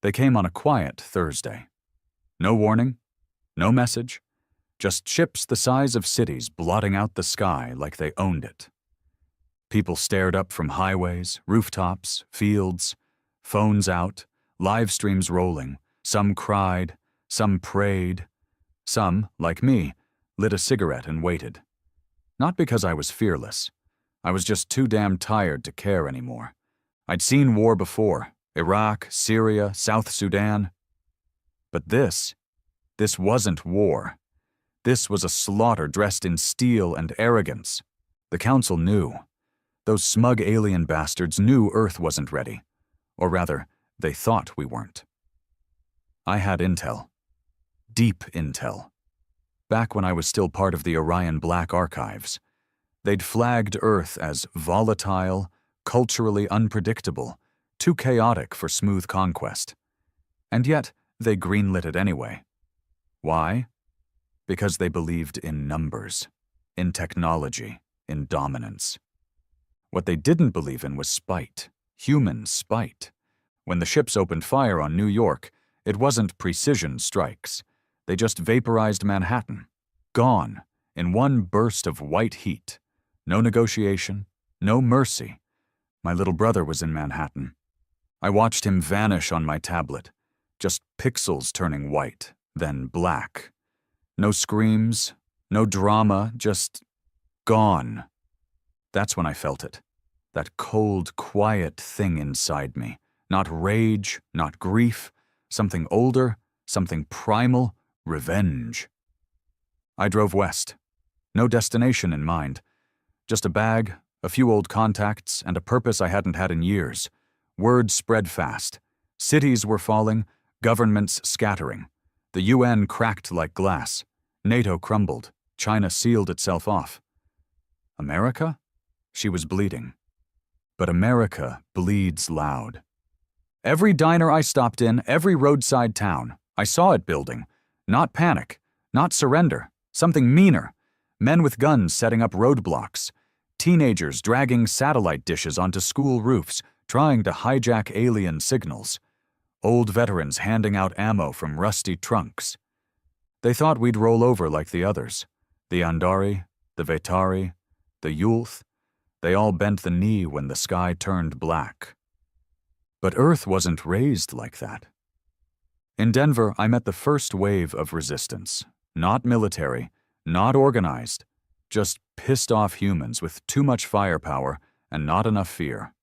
They came on a quiet Thursday. No warning, no message, just ships the size of cities blotting out the sky like they owned it. People stared up from highways, rooftops, fields, phones out, live streams rolling. Some cried, some prayed. Some, like me, lit a cigarette and waited. Not because I was fearless. I was just too damn tired to care anymore. I'd seen war before, Iraq, Syria, South Sudan. But this wasn't war. This was a slaughter dressed in steel and arrogance. The Council knew. Those smug alien bastards knew Earth wasn't ready. Or rather, they thought we weren't. I had intel. Deep intel. Back when I was still part of the Orion Black Archives. They'd flagged Earth as volatile, culturally unpredictable, too chaotic for smooth conquest. And yet, they greenlit it anyway. Why? Because they believed in numbers, in technology, in dominance. What they didn't believe in was spite, human spite. When the ships opened fire on New York, it wasn't precision strikes. They just vaporized Manhattan. Gone, in one burst of white heat. No negotiation, no mercy. My little brother was in Manhattan. I watched him vanish on my tablet. Just pixels turning white, then black. No screams, no drama, just gone. That's when I felt it. That cold, quiet thing inside me. Not rage, not grief. Something older, something primal, revenge. I drove west. No destination in mind. Just a bag, a few old contacts, and a purpose I hadn't had in years. Word spread fast. Cities were falling, governments scattering. The UN cracked like glass. NATO crumbled. China sealed itself off. America? She was bleeding. But America bleeds loud. Every diner I stopped in, every roadside town, I saw it building. Not panic, not surrender, something meaner. Men with guns setting up roadblocks. Teenagers dragging satellite dishes onto school roofs, trying to hijack alien signals. Old veterans handing out ammo from rusty trunks. They thought we'd roll over like the others. The Andari, the Vetari, the Yulth. They all bent the knee when the sky turned black. But Earth wasn't raised like that. In Denver, I met the first wave of resistance. Not military, not organized, just pissed-off humans with too much firepower and not enough fear.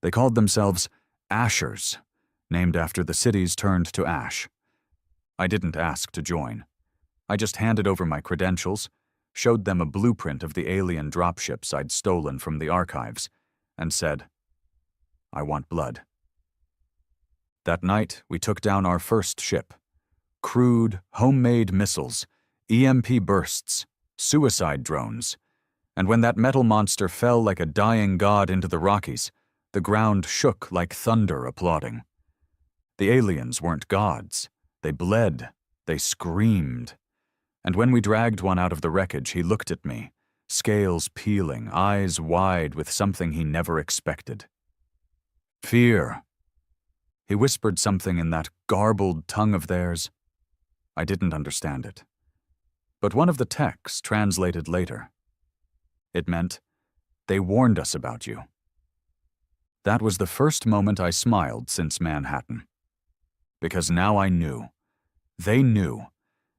They called themselves Ashers, named after the cities turned to ash. I didn't ask to join. I just handed over my credentials, showed them a blueprint of the alien dropships I'd stolen from the archives, and said, I want blood. That night, we took down our first ship. Crude, homemade missiles, EMP bursts, suicide drones. And when that metal monster fell like a dying god into the Rockies, the ground shook like thunder applauding. The aliens weren't gods. They bled. They screamed. And when we dragged one out of the wreckage, he looked at me, scales peeling, eyes wide with something he never expected. Fear. He whispered something in that garbled tongue of theirs. I didn't understand it. But one of the techs translated later. It meant, they warned us about you. That was the first moment I smiled since Manhattan. Because now I knew. They knew.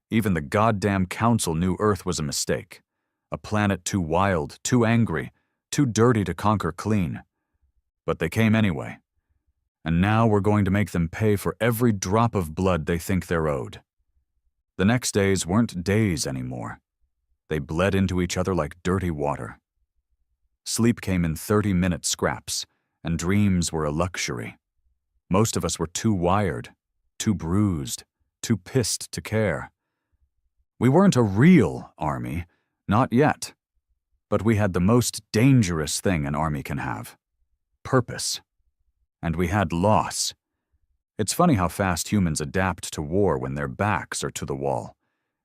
Even the goddamn Council knew Earth was a mistake. A planet too wild, too angry, too dirty to conquer clean. But they came anyway. And now we're going to make them pay for every drop of blood they think they're owed. The next days weren't days anymore. They bled into each other like dirty water. Sleep came in 30-minute scraps, and dreams were a luxury. Most of us were too wired, too bruised, too pissed to care. We weren't a real army, not yet. But we had the most dangerous thing an army can have. Purpose. And we had loss. It's funny how fast humans adapt to war when their backs are to the wall.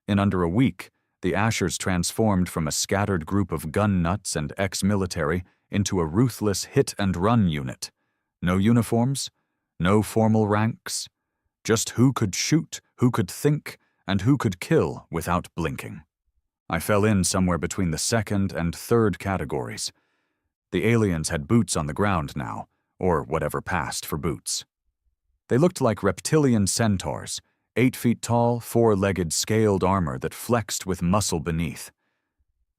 In under a week, the Ashers transformed from a scattered group of gun nuts and ex-military into a ruthless hit-and-run unit. No uniforms, No formal ranks. Just who could shoot, who could think, and who could kill without blinking. I fell in somewhere between the second and third categories. The aliens had boots on the ground now, or whatever passed for boots. They looked like reptilian centaurs, 8 feet tall, 4-legged scaled armor that flexed with muscle beneath.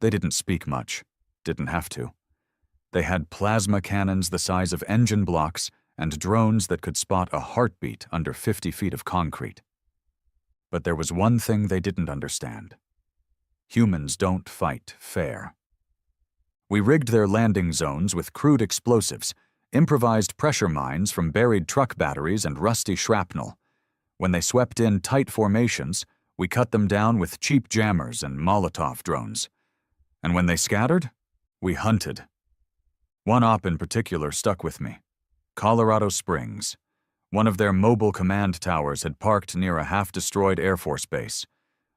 They didn't speak much, didn't have to. They had plasma cannons the size of engine blocks and drones that could spot a heartbeat under 50 feet of concrete. But there was one thing they didn't understand. Humans don't fight fair. We rigged their landing zones with crude explosives, improvised pressure mines from buried truck batteries and rusty shrapnel. When they swept in tight formations, we cut them down with cheap jammers and Molotov drones. And when they scattered, we hunted. One op in particular stuck with me. Colorado Springs. One of their mobile command towers had parked near a half-destroyed Air Force base.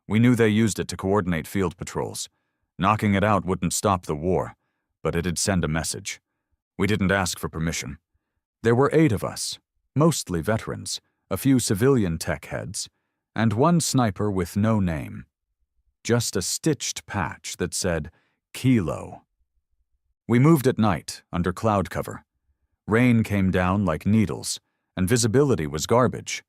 We knew they used it to coordinate field patrols. Knocking it out wouldn't stop the war, but it'd send a message. We didn't ask for permission. There were 8 of us, mostly veterans, a few civilian tech heads, and one sniper with no name. Just a stitched patch that said, Kilo. We moved at night, under cloud cover. Rain came down like needles, and visibility was garbage.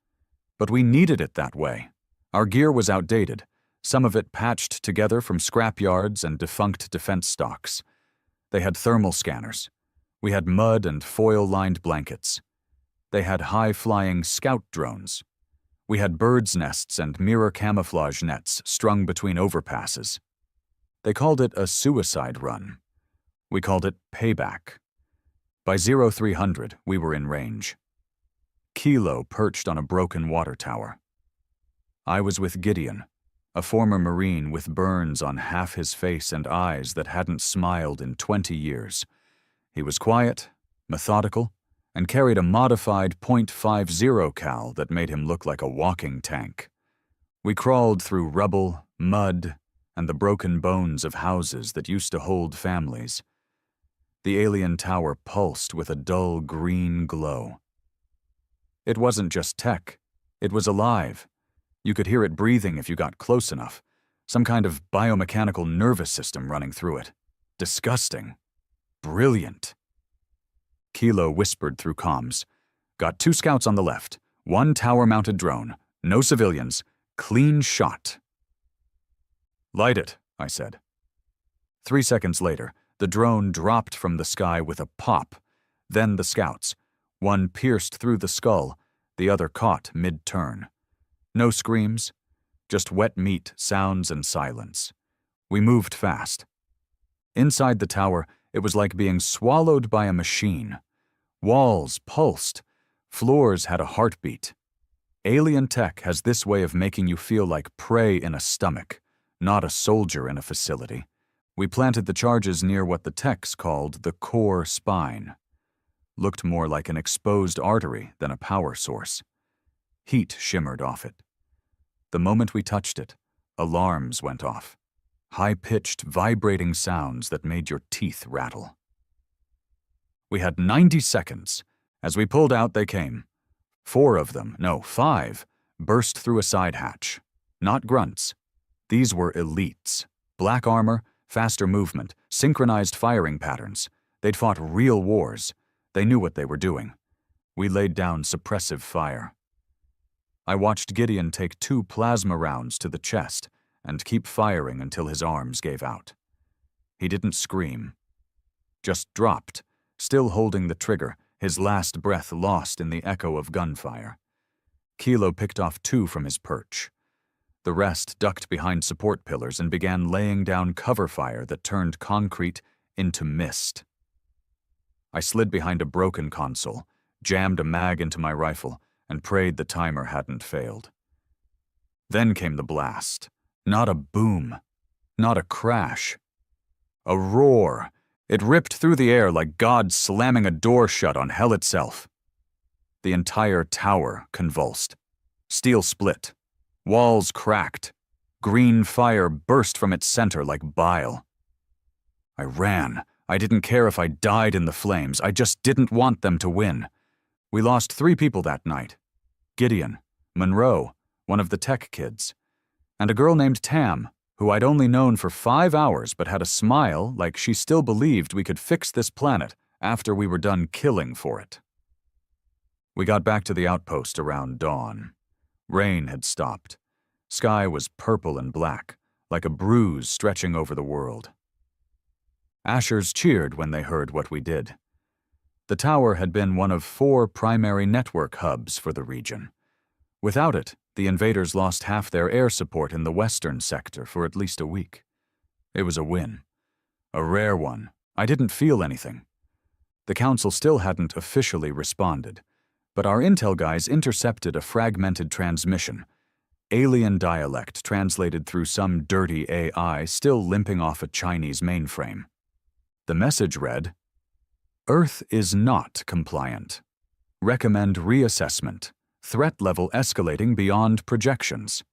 But we needed it that way. Our gear was outdated, some of it patched together from scrapyards and defunct defense stocks. They had thermal scanners. We had mud and foil-lined blankets. They had high-flying scout drones. We had birds' nests and mirror camouflage nets strung between overpasses. They called it a suicide run. We called it payback. By 0300, we were in range. Kilo perched on a broken water tower. I was with Gideon, a former Marine with burns on half his face and eyes that hadn't smiled in 20 years. He was quiet, methodical, and carried a modified .50 cal that made him look like a walking tank. We crawled through rubble, mud, and the broken bones of houses that used to hold families. The alien tower pulsed with a dull green glow. It wasn't just tech. It was alive. You could hear it breathing if you got close enough. Some kind of biomechanical nervous system running through it. Disgusting. Brilliant. Kilo whispered through comms. Got 2 scouts on the left, 1 tower-mounted drone, no civilians, clean shot. Light it, I said. 3 seconds later, the drone dropped from the sky with a pop, then the scouts. One pierced through the skull, the other caught mid-turn. No screams, just wet meat, sounds, and silence. We moved fast. Inside the tower, it was like being swallowed by a machine. Walls pulsed. Floors had a heartbeat. Alien tech has this way of making you feel like prey in a stomach, not a soldier in a facility. We planted the charges near what the techs called the core spine. Looked more like an exposed artery than a power source. Heat shimmered off it. The moment we touched it, alarms went off. High-pitched, vibrating sounds that made your teeth rattle. We had 90 seconds. As we pulled out, they came. 4 of them, no, 5, burst through a side hatch. Not grunts. These were elites. Black armor, faster movement, synchronized firing patterns. They'd fought real wars. They knew what they were doing. We laid down suppressive fire. I watched Gideon take 2 plasma rounds to the chest and keep firing until his arms gave out. He didn't scream. Just dropped, still holding the trigger, his last breath lost in the echo of gunfire. Kilo picked off 2 from his perch. The rest ducked behind support pillars and began laying down cover fire that turned concrete into mist. I slid behind a broken console, jammed a mag into my rifle, and prayed the timer hadn't failed. Then came the blast. Not a boom. Not a crash. A roar. It ripped through the air like God slamming a door shut on hell itself. The entire tower convulsed. Steel split. Walls cracked. Green fire burst from its center like bile. I ran. I didn't care if I died in the flames. I just didn't want them to win. We lost 3 people that night. Gideon, Monroe, one of the tech kids, and a girl named Tam, who I'd only known for 5 hours but had a smile like she still believed we could fix this planet after we were done killing for it. We got back to the outpost around dawn. Rain had stopped. Sky was purple and black, like a bruise stretching over the world. Ashers cheered when they heard what we did. The tower had been one of 4 primary network hubs for the region. Without it, the invaders lost half their air support in the western sector for at least a week. It was a win. A rare one. I didn't feel anything. The Council still hadn't officially responded, but our intel guys intercepted a fragmented transmission, alien dialect translated through some dirty AI still limping off a Chinese mainframe. The message read, "Earth is not compliant. Recommend reassessment. Threat level escalating beyond projections."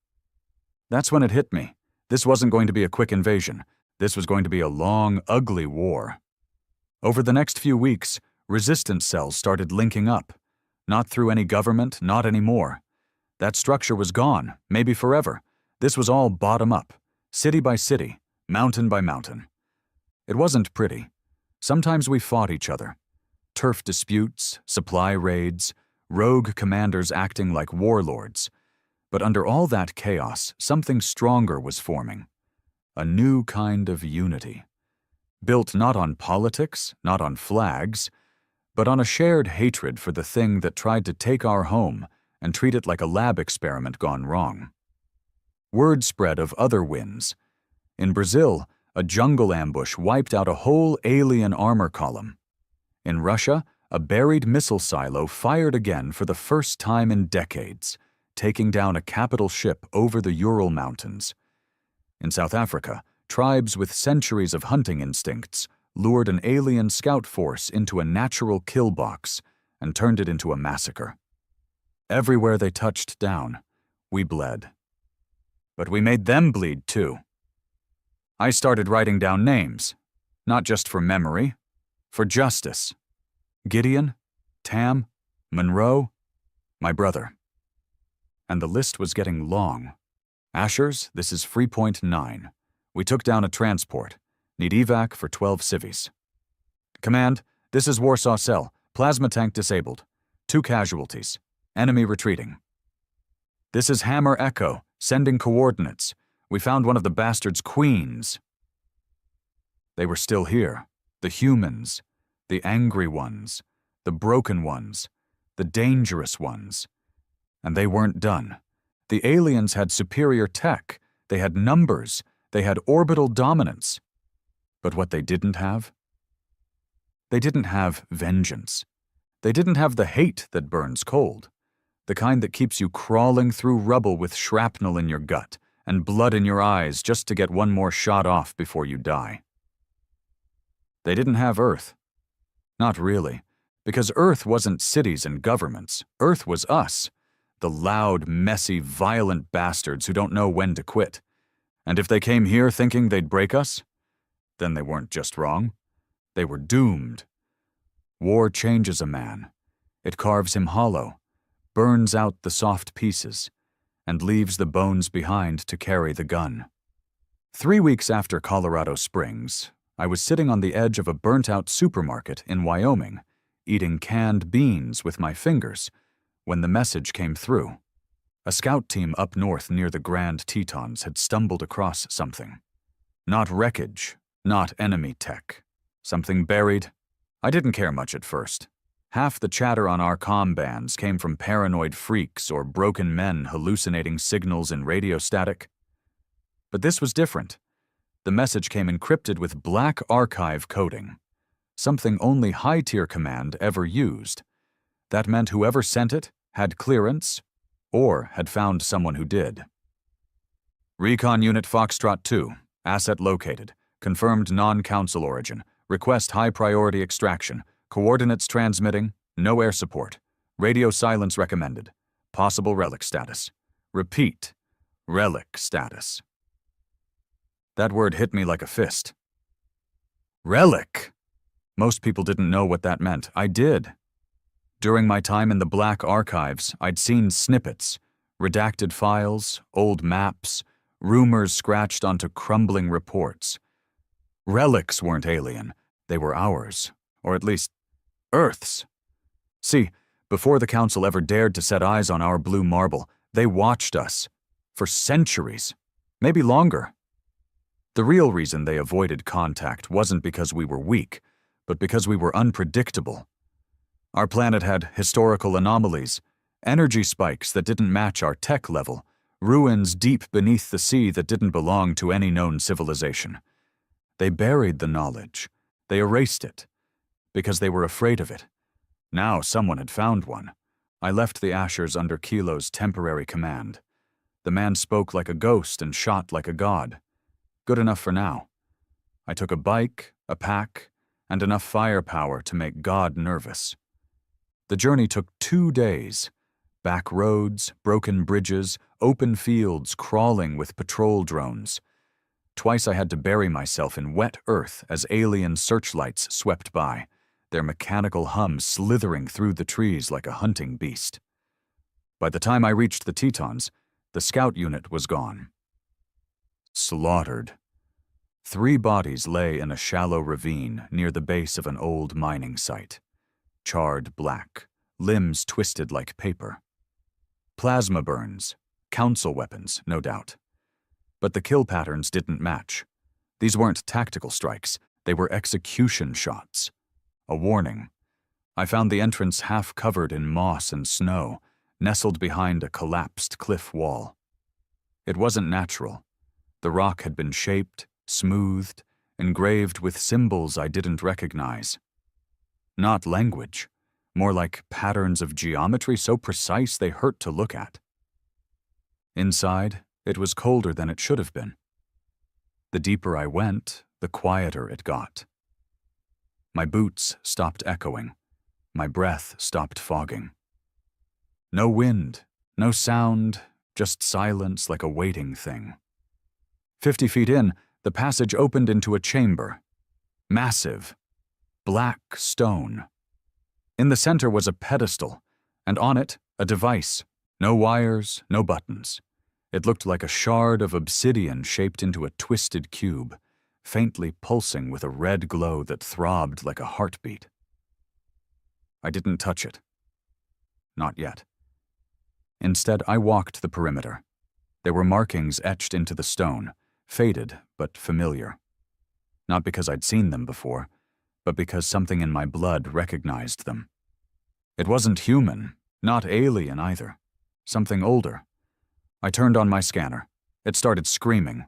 That's when it hit me. This wasn't going to be a quick invasion. This was going to be a long, ugly war. Over the next few weeks, resistance cells started linking up. Not through any government, not anymore. That structure was gone, maybe forever. This was all bottom up, city by city, mountain by mountain. It wasn't pretty. Sometimes we fought each other. Turf disputes, supply raids, rogue commanders acting like warlords. But under all that chaos, something stronger was forming. A new kind of unity. Built not on politics, not on flags, but on a shared hatred for the thing that tried to take our home and treat it like a lab experiment gone wrong. Word spread of other wins. In Brazil, a jungle ambush wiped out a whole alien armor column. In Russia, a buried missile silo fired again for the first time in decades, taking down a capital ship over the Ural Mountains. In South Africa, tribes with centuries of hunting instincts lured an alien scout force into a natural kill box and turned it into a massacre. Everywhere they touched down, we bled. But we made them bleed too. I started writing down names, not just for memory, for justice. Gideon, Tam, Monroe, my brother. And the list was getting long. Ashers, this is Freepoint 9. We took down a transport. Need evac for 12 civies. Command, this is Warsaw Cell. Plasma tank disabled. 2 casualties. Enemy retreating. This is Hammer Echo, sending coordinates. We found one of the bastards' queens. They were still here. The humans. The angry ones. The broken ones. The dangerous ones. And they weren't done. The aliens had superior tech. They had numbers. They had orbital dominance. But what they didn't have? They didn't have vengeance. They didn't have the hate that burns cold. The kind that keeps you crawling through rubble with shrapnel in your gut and blood in your eyes just to get one more shot off before you die. They didn't have Earth. Not really, because Earth wasn't cities and governments. Earth was us, the loud, messy, violent bastards who don't know when to quit. And if they came here thinking they'd break us, then they weren't just wrong. They were doomed. War changes a man. It carves him hollow, burns out the soft pieces, and leaves the bones behind to carry the gun. 3 weeks after Colorado Springs, I was sitting on the edge of a burnt-out supermarket in Wyoming, eating canned beans with my fingers, when the message came through. A scout team up north near the Grand Tetons had stumbled across something. Not wreckage, not enemy tech. Something buried. I didn't care much at first. Half the chatter on our comm bands came from paranoid freaks or broken men hallucinating signals in radio static. But this was different. The message came encrypted with black archive coding, something only high-tier command ever used. That meant whoever sent it had clearance or had found someone who did. Recon Unit Foxtrot 2, asset located, confirmed non-council origin, request high-priority extraction, coordinates transmitting, no air support, radio silence recommended, possible relic status. Repeat, relic status. That word hit me like a fist. Relic! Most people didn't know what that meant. I did. During my time in the Black Archives, I'd seen snippets, redacted files, old maps, rumors scratched onto crumbling reports. Relics weren't alien, they were ours, or at least Earth's. See, before the Council ever dared to set eyes on our blue marble, they watched us. For centuries. Maybe longer. The real reason they avoided contact wasn't because we were weak, but because we were unpredictable. Our planet had historical anomalies, energy spikes that didn't match our tech level, ruins deep beneath the sea that didn't belong to any known civilization. They buried the knowledge. They erased it. Because they were afraid of it. Now someone had found one. I left the Ashers under Kilo's temporary command. The man spoke like a ghost and shot like a god. Good enough for now. I took a bike, a pack, and enough firepower to make God nervous. The journey took 2 days. Back roads, broken bridges, open fields crawling with patrol drones. Twice I had to bury myself in wet earth as alien searchlights swept by, their mechanical hum slithering through the trees like a hunting beast. By the time I reached the Tetons, the scout unit was gone. Slaughtered. 3 bodies lay in a shallow ravine near the base of an old mining site. Charred black, limbs twisted like paper. Plasma burns, council weapons, no doubt. But the kill patterns didn't match. These weren't tactical strikes, they were execution shots. A warning. I found the entrance half covered in moss and snow, nestled behind a collapsed cliff wall. It wasn't natural. The rock had been shaped, smoothed, engraved with symbols I didn't recognize. Not language, more like patterns of geometry so precise they hurt to look at. Inside, it was colder than it should have been. The deeper I went, the quieter it got. My boots stopped echoing. My breath stopped fogging. No wind, no sound, just silence like a waiting thing. 50 feet in, the passage opened into a chamber. Massive. Black stone. In the center was a pedestal, and on it, a device. No wires, no buttons. It looked like a shard of obsidian shaped into a twisted cube, faintly pulsing with a red glow that throbbed like a heartbeat. I didn't touch it. Not yet. Instead, I walked the perimeter. There were markings etched into the stone, faded but familiar. Not because I'd seen them before, but because something in my blood recognized them. It wasn't human, not alien either. Something older. I turned on my scanner. It started screaming.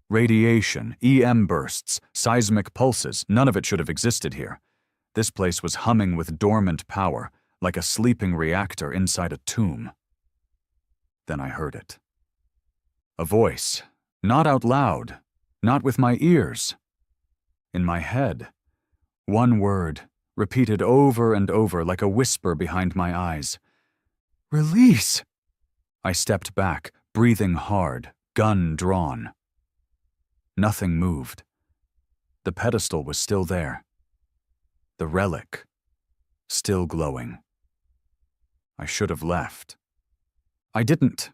Radiation, EM bursts, seismic pulses, none of it should have existed here. This place was humming with dormant power, like a sleeping reactor inside a tomb. Then I heard it. A voice, not out loud, not with my ears. In my head. One word, repeated over and over like a whisper behind my eyes. Release! I stepped back, breathing hard, gun drawn. Nothing moved. The pedestal was still there. The relic, still glowing. I should have left. I didn't.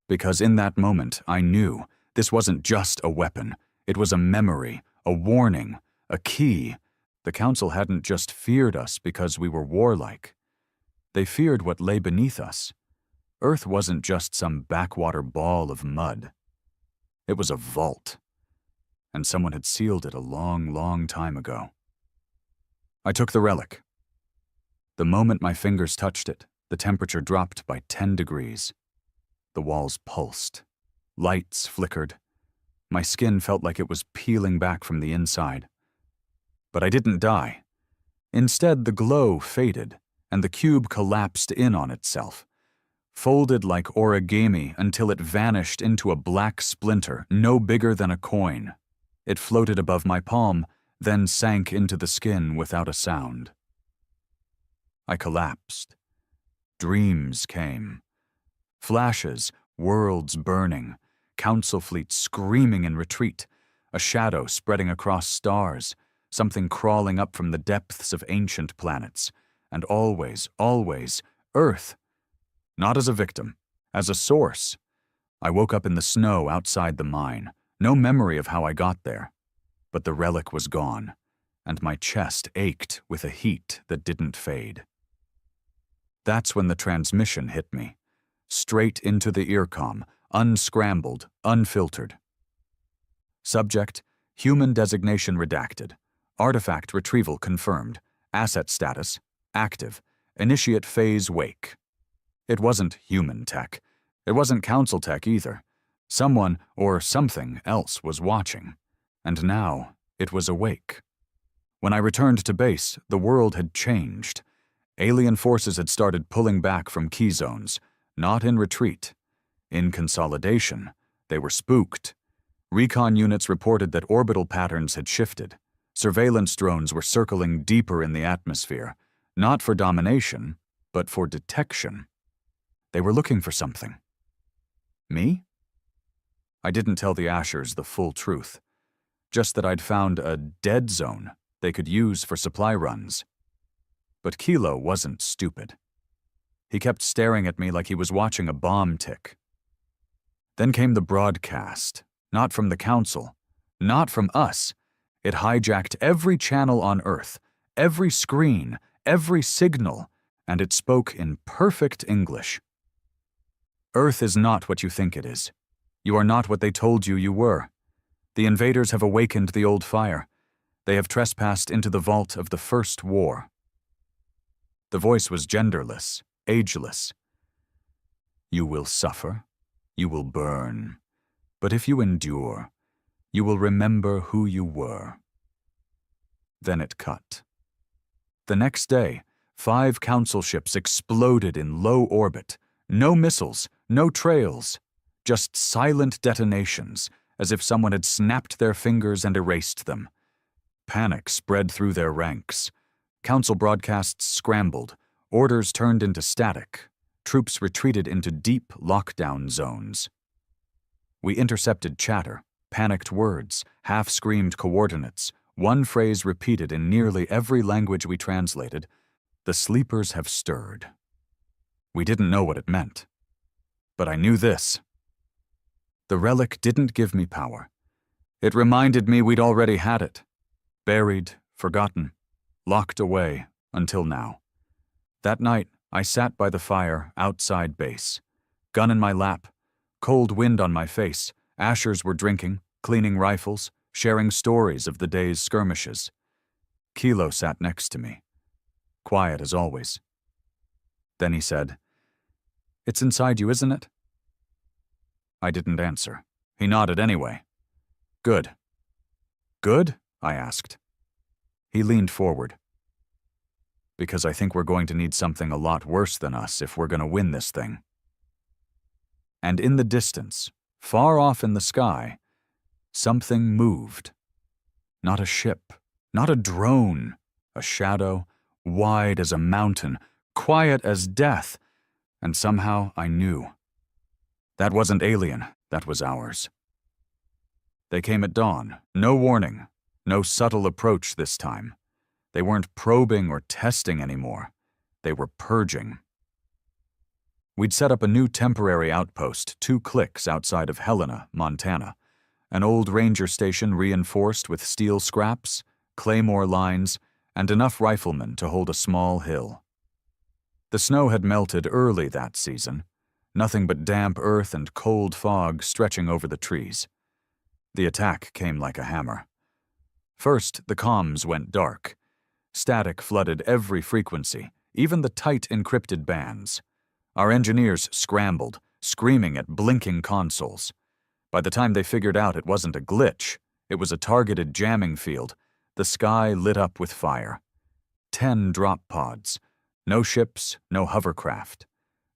Because in that moment, I knew this wasn't just a weapon. It was a memory, a warning, a key. The Council hadn't just feared us because we were warlike. They feared what lay beneath us. Earth wasn't just some backwater ball of mud. It was a vault. And someone had sealed it a long, long time ago. I took the relic. The moment my fingers touched it, the temperature dropped by 10 degrees. The walls pulsed. Lights flickered. My skin felt like it was peeling back from the inside. But I didn't die. Instead, the glow faded, and the cube collapsed in on itself, folded like origami until it vanished into a black splinter no bigger than a coin. It floated above my palm, then sank into the skin without a sound. I collapsed. Dreams came. Flashes, worlds burning, council fleets screaming in retreat, a shadow spreading across stars, something crawling up from the depths of ancient planets, and always, always, Earth. Not as a victim, as a source. I woke up in the snow outside the mine, no memory of how I got there. But the relic was gone, and my chest ached with a heat that didn't fade. That's when the transmission hit me, straight into the earcom, unscrambled, unfiltered. Subject, human designation redacted. Artifact retrieval confirmed. Asset status, active. Initiate phase wake. It wasn't human tech. It wasn't council tech either. Someone or something else was watching. And now it was awake. When I returned to base, the world had changed. Alien forces had started pulling back from key zones, not in retreat. In consolidation, they were spooked. Recon units reported that orbital patterns had shifted. Surveillance drones were circling deeper in the atmosphere, not for domination, but for detection. They were looking for something. Me? I didn't tell the Ashers the full truth, just that I'd found a dead zone they could use for supply runs. But Kilo wasn't stupid. He kept staring at me like he was watching a bomb tick. Then came the broadcast, not from the Council, not from us. It hijacked every channel on Earth, every screen, every signal, and it spoke in perfect English. Earth is not what you think it is. You are not what they told you you were. The invaders have awakened the old fire. They have trespassed into the vault of the first war. The voice was genderless, ageless. You will suffer, you will burn, but if you endure, you will remember who you were. Then it cut. The next day, 5 council ships exploded in low orbit. No missiles, no trails, just silent detonations, as if someone had snapped their fingers and erased them. Panic spread through their ranks. Council broadcasts scrambled, orders turned into static, troops retreated into deep lockdown zones. We intercepted chatter, panicked words, half-screamed coordinates, one phrase repeated in nearly every language we translated: "The sleepers have stirred." We didn't know what it meant. But I knew this. The relic didn't give me power. It reminded me we'd already had it. Buried, forgotten, locked away, until now. That night, I sat by the fire outside base. Gun in my lap, cold wind on my face. Ashers were drinking, cleaning rifles, sharing stories of the day's skirmishes. Kilo sat next to me, quiet as always. Then he said, "It's inside you, isn't it?" I didn't answer. He nodded anyway. "Good." "Good?" I asked. He leaned forward. "Because I think we're going to need something a lot worse than us if we're going to win this thing." And in the distance, far off in the sky, something moved. Not a ship, not a drone, a shadow, wide as a mountain, quiet as death, and somehow I knew. That wasn't alien, that was ours. They came at dawn, no warning, no subtle approach this time. They weren't probing or testing anymore. They were purging. We'd set up a new temporary outpost 2 clicks outside of Helena, Montana, an old ranger station reinforced with steel scraps, claymore lines, and enough riflemen to hold a small hill. The snow had melted early that season, nothing but damp earth and cold fog stretching over the trees. The attack came like a hammer. First, the comms went dark. Static flooded every frequency, even the tight encrypted bands. Our engineers scrambled, screaming at blinking consoles. By the time they figured out it wasn't a glitch, it was a targeted jamming field, the sky lit up with fire. 10 drop pods. No ships, no hovercraft.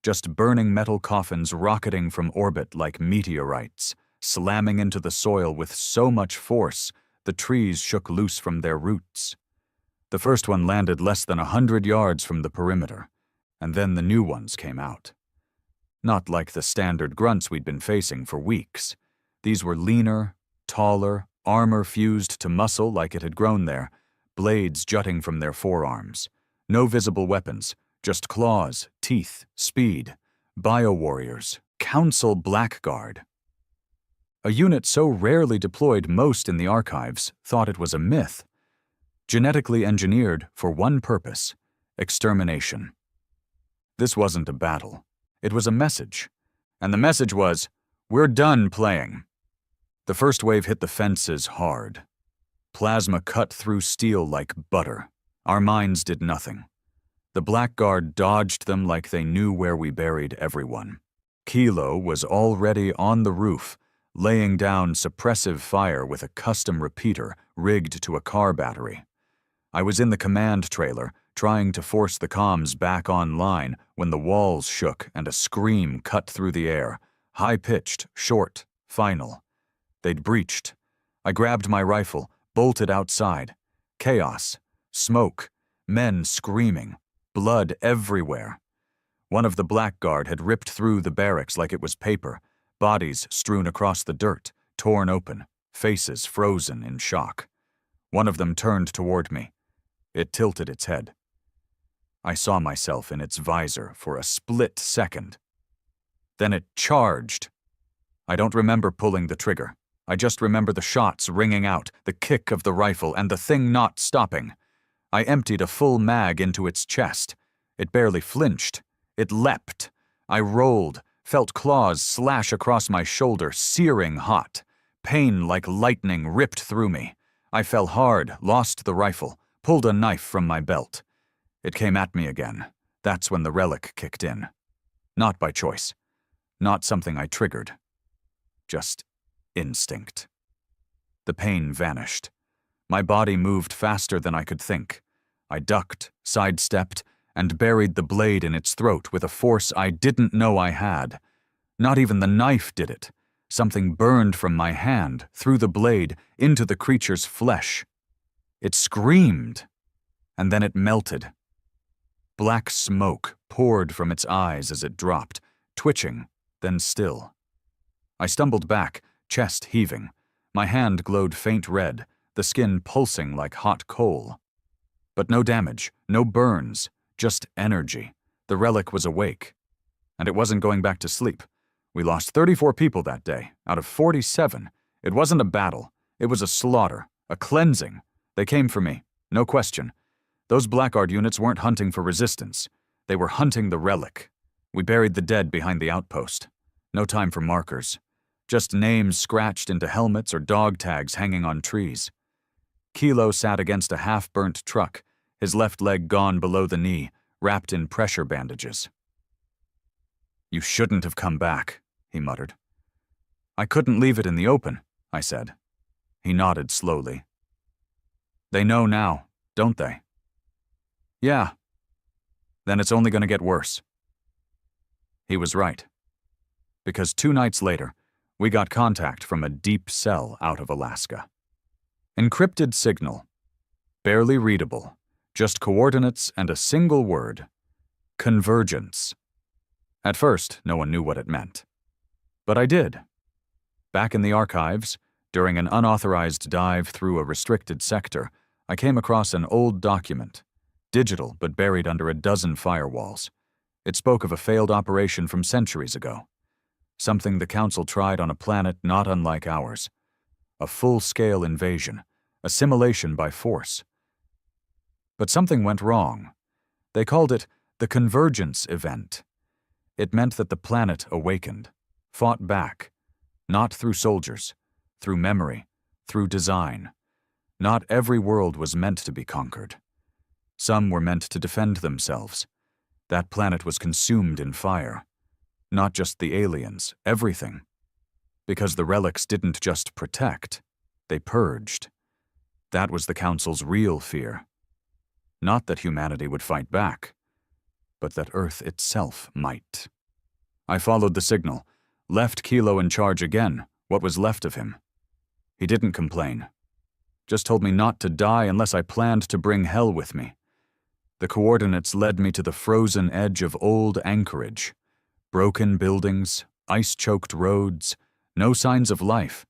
Just burning metal coffins rocketing from orbit like meteorites, slamming into the soil with so much force the trees shook loose from their roots. The first one landed less than 100 yards from the perimeter, and then the new ones came out. Not like the standard grunts we'd been facing for weeks. These were leaner, taller, armor fused to muscle like it had grown there, blades jutting from their forearms. No visible weapons, just claws, teeth, speed. Bio-warriors, Council Blackguard. A unit so rarely deployed most in the archives thought it was a myth. Genetically engineered for one purpose: extermination. This wasn't a battle. It was a message. And the message was, we're done playing. The first wave hit the fences hard. Plasma cut through steel like butter. Our mines did nothing. The Blackguard dodged them like they knew where we buried everyone. Kilo was already on the roof, laying down suppressive fire with a custom repeater rigged to a car battery. I was in the command trailer, trying to force the comms back online when the walls shook and a scream cut through the air. High-pitched, short, final. They'd breached. I grabbed my rifle, bolted outside. Chaos. Smoke. Men screaming. Blood everywhere. One of the Blackguard had ripped through the barracks like it was paper, bodies strewn across the dirt, torn open, faces frozen in shock. One of them turned toward me. It tilted its head. I saw myself in its visor for a split second. Then it charged. I don't remember pulling the trigger. I just remember the shots ringing out, the kick of the rifle, and the thing not stopping. I emptied a full mag into its chest. It barely flinched. It leapt. I rolled, felt claws slash across my shoulder, searing hot. Pain like lightning ripped through me. I fell hard, lost the rifle, pulled a knife from my belt. It came at me again. That's when the relic kicked in. Not by choice. Not something I triggered. Just instinct. The pain vanished. My body moved faster than I could think. I ducked, sidestepped, and buried the blade in its throat with a force I didn't know I had. Not even the knife did it. Something burned from my hand, through the blade, into the creature's flesh. It screamed, and then it melted. Black smoke poured from its eyes as it dropped, twitching, then still. I stumbled back, chest heaving. My hand glowed faint red, the skin pulsing like hot coal. But no damage, no burns, just energy. The relic was awake. And it wasn't going back to sleep. We lost 34 people that day, out of 47. It wasn't a battle. It was a slaughter, a cleansing. They came for me, no question. Those Blackguard units weren't hunting for resistance. They were hunting the relic. We buried the dead behind the outpost. No time for markers. Just names scratched into helmets or dog tags hanging on trees. Kilo sat against a half-burnt truck, his left leg gone below the knee, wrapped in pressure bandages. "You shouldn't have come back," he muttered. "I couldn't leave it in the open," I said. He nodded slowly. "They know now, don't they?" "Yeah." "Then it's only going to get worse." He was right. Because 2 nights later, we got contact from a deep cell out of Alaska. Encrypted signal. Barely readable. Just coordinates and a single word. Convergence. At first, no one knew what it meant. But I did. Back in the archives, during an unauthorized dive through a restricted sector, I came across an old document. Digital, but buried under a dozen firewalls. It spoke of a failed operation from centuries ago. Something the Council tried on a planet not unlike ours. A full-scale invasion. Assimilation by force. But something went wrong. They called it the convergence event. It meant that the planet awakened, fought back, not through soldiers, through memory, through design. Not every world was meant to be conquered. Some were meant to defend themselves. That planet was consumed in fire. Not just the aliens, everything. Because the relics didn't just protect, they purged. That was the Council's real fear. Not that humanity would fight back, but that Earth itself might. I followed the signal, left Kilo in charge again, what was left of him. He didn't complain. Just told me not to die unless I planned to bring hell with me. The coordinates led me to the frozen edge of old Anchorage. Broken buildings, ice-choked roads, no signs of life.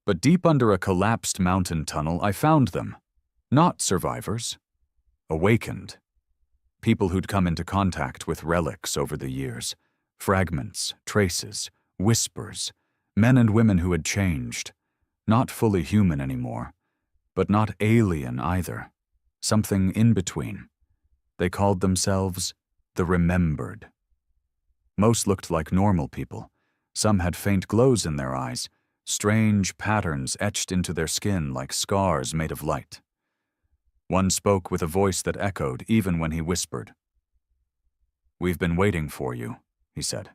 But deep under a collapsed mountain tunnel, I found them. Not survivors. Awakened. People who'd come into contact with relics over the years. Fragments, traces, whispers. Men and women who had changed. Not fully human anymore, but not alien either. Something in between. They called themselves the Remembered. Most looked like normal people. Some had faint glows in their eyes, strange patterns etched into their skin like scars made of light. One spoke with a voice that echoed even when he whispered. "We've been waiting for you," he said.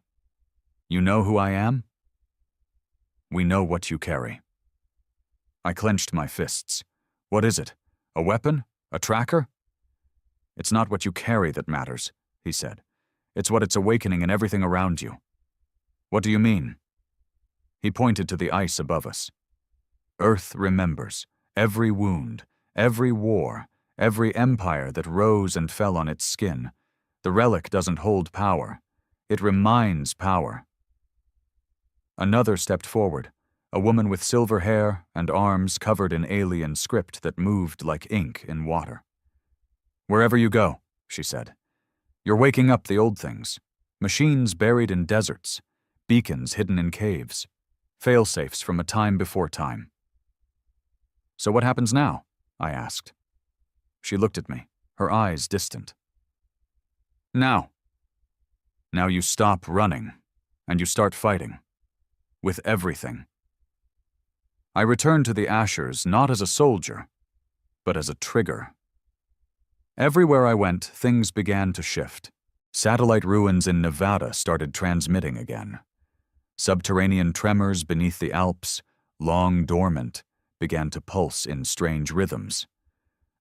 "You know who I am? We know what you carry." I clenched my fists. "What is it? A weapon? A tracker?" "It's not what you carry that matters," he said. "It's what it's awakening in everything around you." "What do you mean?" He pointed to the ice above us. "Earth remembers every wound, every war, every empire that rose and fell on its skin. The relic doesn't hold power. It reminds power." Another stepped forward, a woman with silver hair and arms covered in alien script that moved like ink in water. "Wherever you go," she said, "you're waking up the old things. Machines buried in deserts, beacons hidden in caves, fail-safes from a time before time." "So what happens now?" I asked. She looked at me, her eyes distant. Now you stop running, and you start fighting. With everything." I returned to the Ashers not as a soldier, but as a trigger. Everywhere I went, things began to shift. Satellite ruins in Nevada started transmitting again. Subterranean tremors beneath the Alps, long dormant, began to pulse in strange rhythms.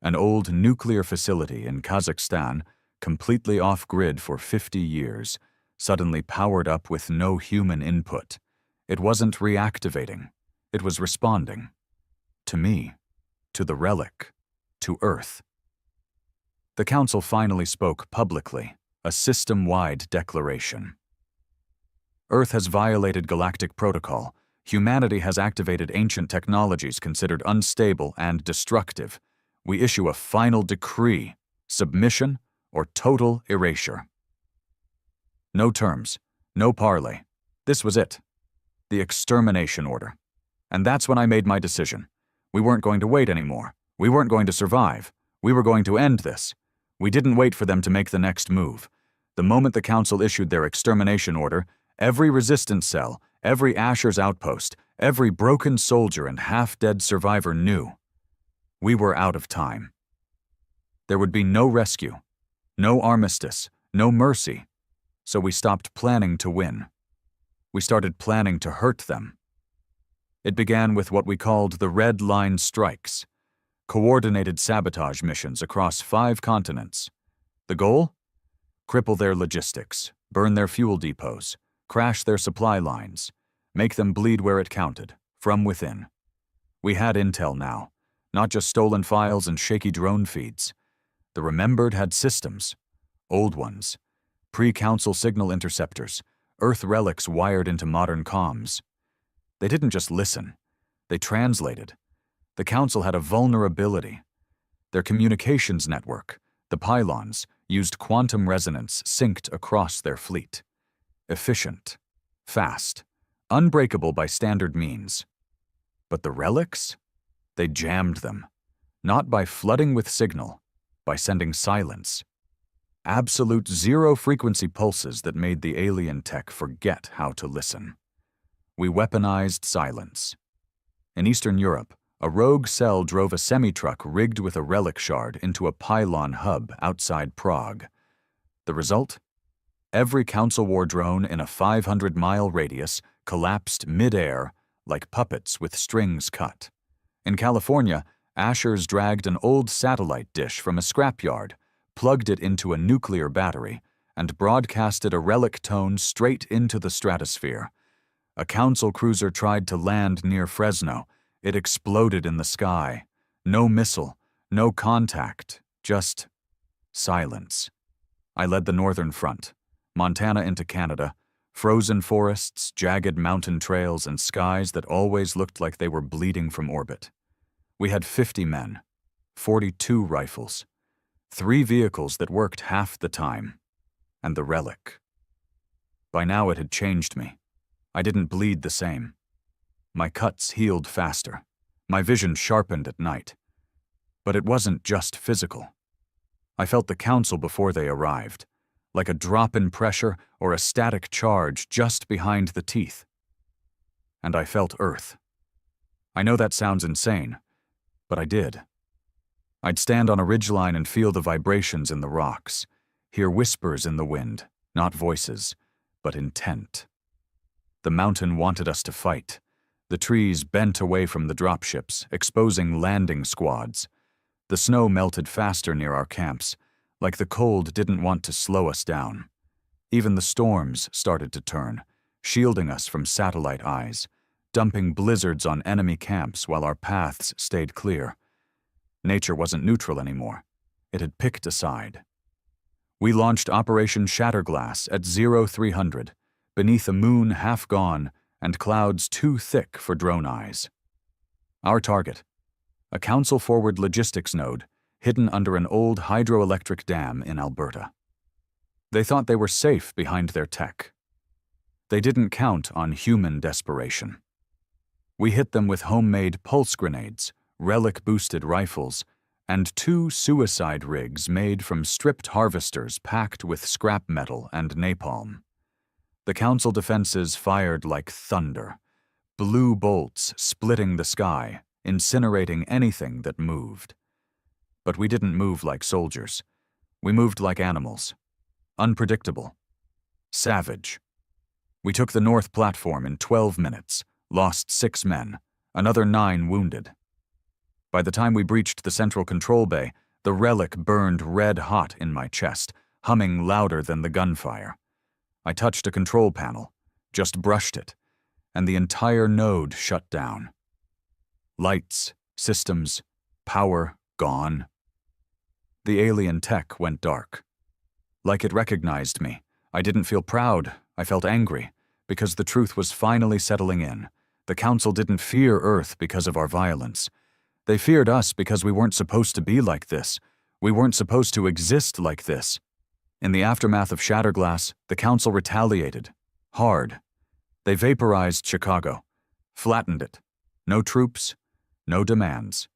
An old nuclear facility in Kazakhstan, completely off-grid for 50 years, suddenly powered up with no human input. It wasn't reactivating. It was responding. To me. To the relic. To Earth. The Council finally spoke publicly, a system-wide declaration. "Earth has violated galactic protocol. Humanity has activated ancient technologies considered unstable and destructive. We issue a final decree, submission or total erasure." No terms, no parley. This was it. The extermination order. And that's when I made my decision. We weren't going to wait anymore. We weren't going to survive. We were going to end this. We didn't wait for them to make the next move. The moment the Council issued their extermination order, every resistance cell, every Asher's outpost, every broken soldier and half-dead survivor knew. We were out of time. There would be no rescue, no armistice, no mercy, so we stopped planning to win. We started planning to hurt them. It began with what we called the Red Line Strikes, coordinated sabotage missions across 5 continents. The goal? Cripple their logistics, burn their fuel depots, crash their supply lines, make them bleed where it counted, from within. We had intel now, not just stolen files and shaky drone feeds. The Remembered had systems, old ones, pre-Council signal interceptors, Earth relics wired into modern comms. They didn't just listen, they translated. The Council had a vulnerability. Their communications network, the pylons, used quantum resonance synced across their fleet. Efficient, fast, unbreakable by standard means. But the relics? They jammed them, not by flooding with signal, by sending silence. Absolute zero-frequency pulses that made the alien tech forget how to listen. We weaponized silence. In Eastern Europe, a rogue cell drove a semi-truck rigged with a relic shard into a pylon hub outside Prague. The result? Every Council War drone in a 500-mile radius collapsed mid-air like puppets with strings cut. In California, Ashers dragged an old satellite dish from a scrapyard, plugged it into a nuclear battery, and broadcasted a relic tone straight into the stratosphere. A Council cruiser tried to land near Fresno. It exploded in the sky. No missile, no contact, just silence. I led the Northern Front, Montana into Canada, frozen forests, jagged mountain trails, and skies that always looked like they were bleeding from orbit. We had 50 men, 42 rifles. 3 vehicles that worked half the time. And the relic. By now it had changed me. I didn't bleed the same. My cuts healed faster. My vision sharpened at night. But it wasn't just physical. I felt the council before they arrived, like a drop in pressure or a static charge just behind the teeth. And I felt Earth. I know that sounds insane, but I did. I'd stand on a ridgeline and feel the vibrations in the rocks, hear whispers in the wind, not voices, but intent. The mountain wanted us to fight. The trees bent away from the dropships, exposing landing squads. The snow melted faster near our camps, like the cold didn't want to slow us down. Even the storms started to turn, shielding us from satellite eyes, dumping blizzards on enemy camps while our paths stayed clear. Nature wasn't neutral anymore. It had picked a side. We launched Operation Shatterglass at 0300, beneath a moon half gone and clouds too thick for drone eyes. Our target, a council-forward logistics node hidden under an old hydroelectric dam in Alberta. They thought they were safe behind their tech. They didn't count on human desperation. We hit them with homemade pulse grenades, relic-boosted rifles, and 2 suicide rigs made from stripped harvesters packed with scrap metal and napalm. The council defenses fired like thunder, blue bolts splitting the sky, incinerating anything that moved. But we didn't move like soldiers. We moved like animals. Unpredictable. Savage. We took the north platform in 12 minutes, lost 6 men, another 9 wounded. By the time we breached the central control bay, the relic burned red hot in my chest, humming louder than the gunfire. I touched a control panel, just brushed it, and the entire node shut down. Lights, systems, power gone. The alien tech went dark. Like it recognized me. I didn't feel proud, I felt angry, because the truth was finally settling in. The Council didn't fear Earth because of our violence. They feared us because we weren't supposed to be like this. We weren't supposed to exist like this. In the aftermath of Shatterglass, the Council retaliated. Hard. They vaporized Chicago. Flattened it. No troops. No demands.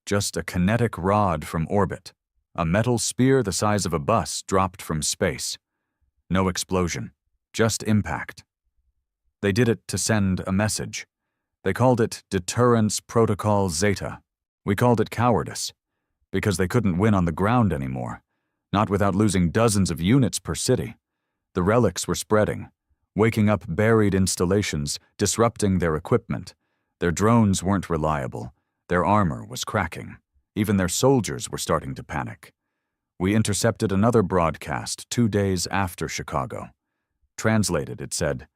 Just a kinetic rod from orbit. A metal spear the size of a bus dropped from space. No explosion. Just impact. They did it to send a message. They called it Deterrence Protocol Zeta. We called it cowardice, because they couldn't win on the ground anymore, not without losing dozens of units per city. The relics were spreading, waking up buried installations, disrupting their equipment. Their drones weren't reliable. Their armor was cracking. Even their soldiers were starting to panic. We intercepted another broadcast 2 days after Chicago. Translated, it said,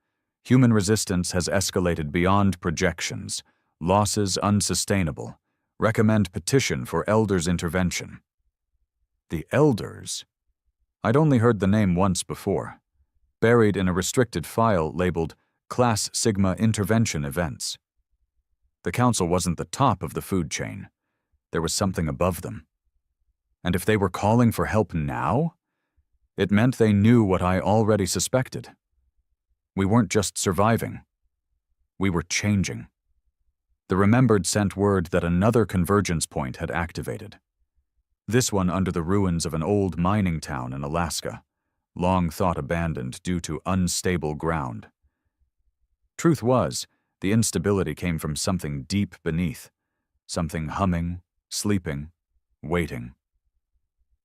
"Human resistance has escalated beyond projections. Losses unsustainable. Recommend petition for Elders' intervention." The Elders? I'd only heard the name once before, buried in a restricted file labeled Class Sigma Intervention Events. The Council wasn't the top of the food chain. There was something above them. And if they were calling for help now, it meant they knew what I already suspected. We weren't just surviving. We were changing. The Remembered sent word that another convergence point had activated. This one under the ruins of an old mining town in Alaska, long thought abandoned due to unstable ground. Truth was, the instability came from something deep beneath, something humming, sleeping, waiting.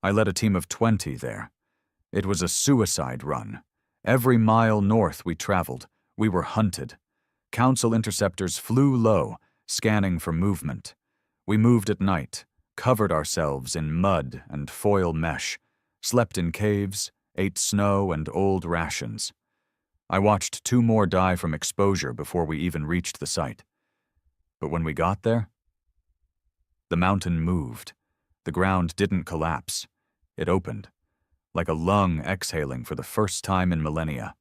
I led a team of 20 there. It was a suicide run. Every mile north we traveled, we were hunted. Council interceptors flew low, scanning for movement. We moved at night, covered ourselves in mud and foil mesh, slept in caves, ate snow and old rations. I watched 2 more die from exposure before we even reached the site. But when we got there, the mountain moved. The ground didn't collapse. It opened, like a lung exhaling for the first time in millennia.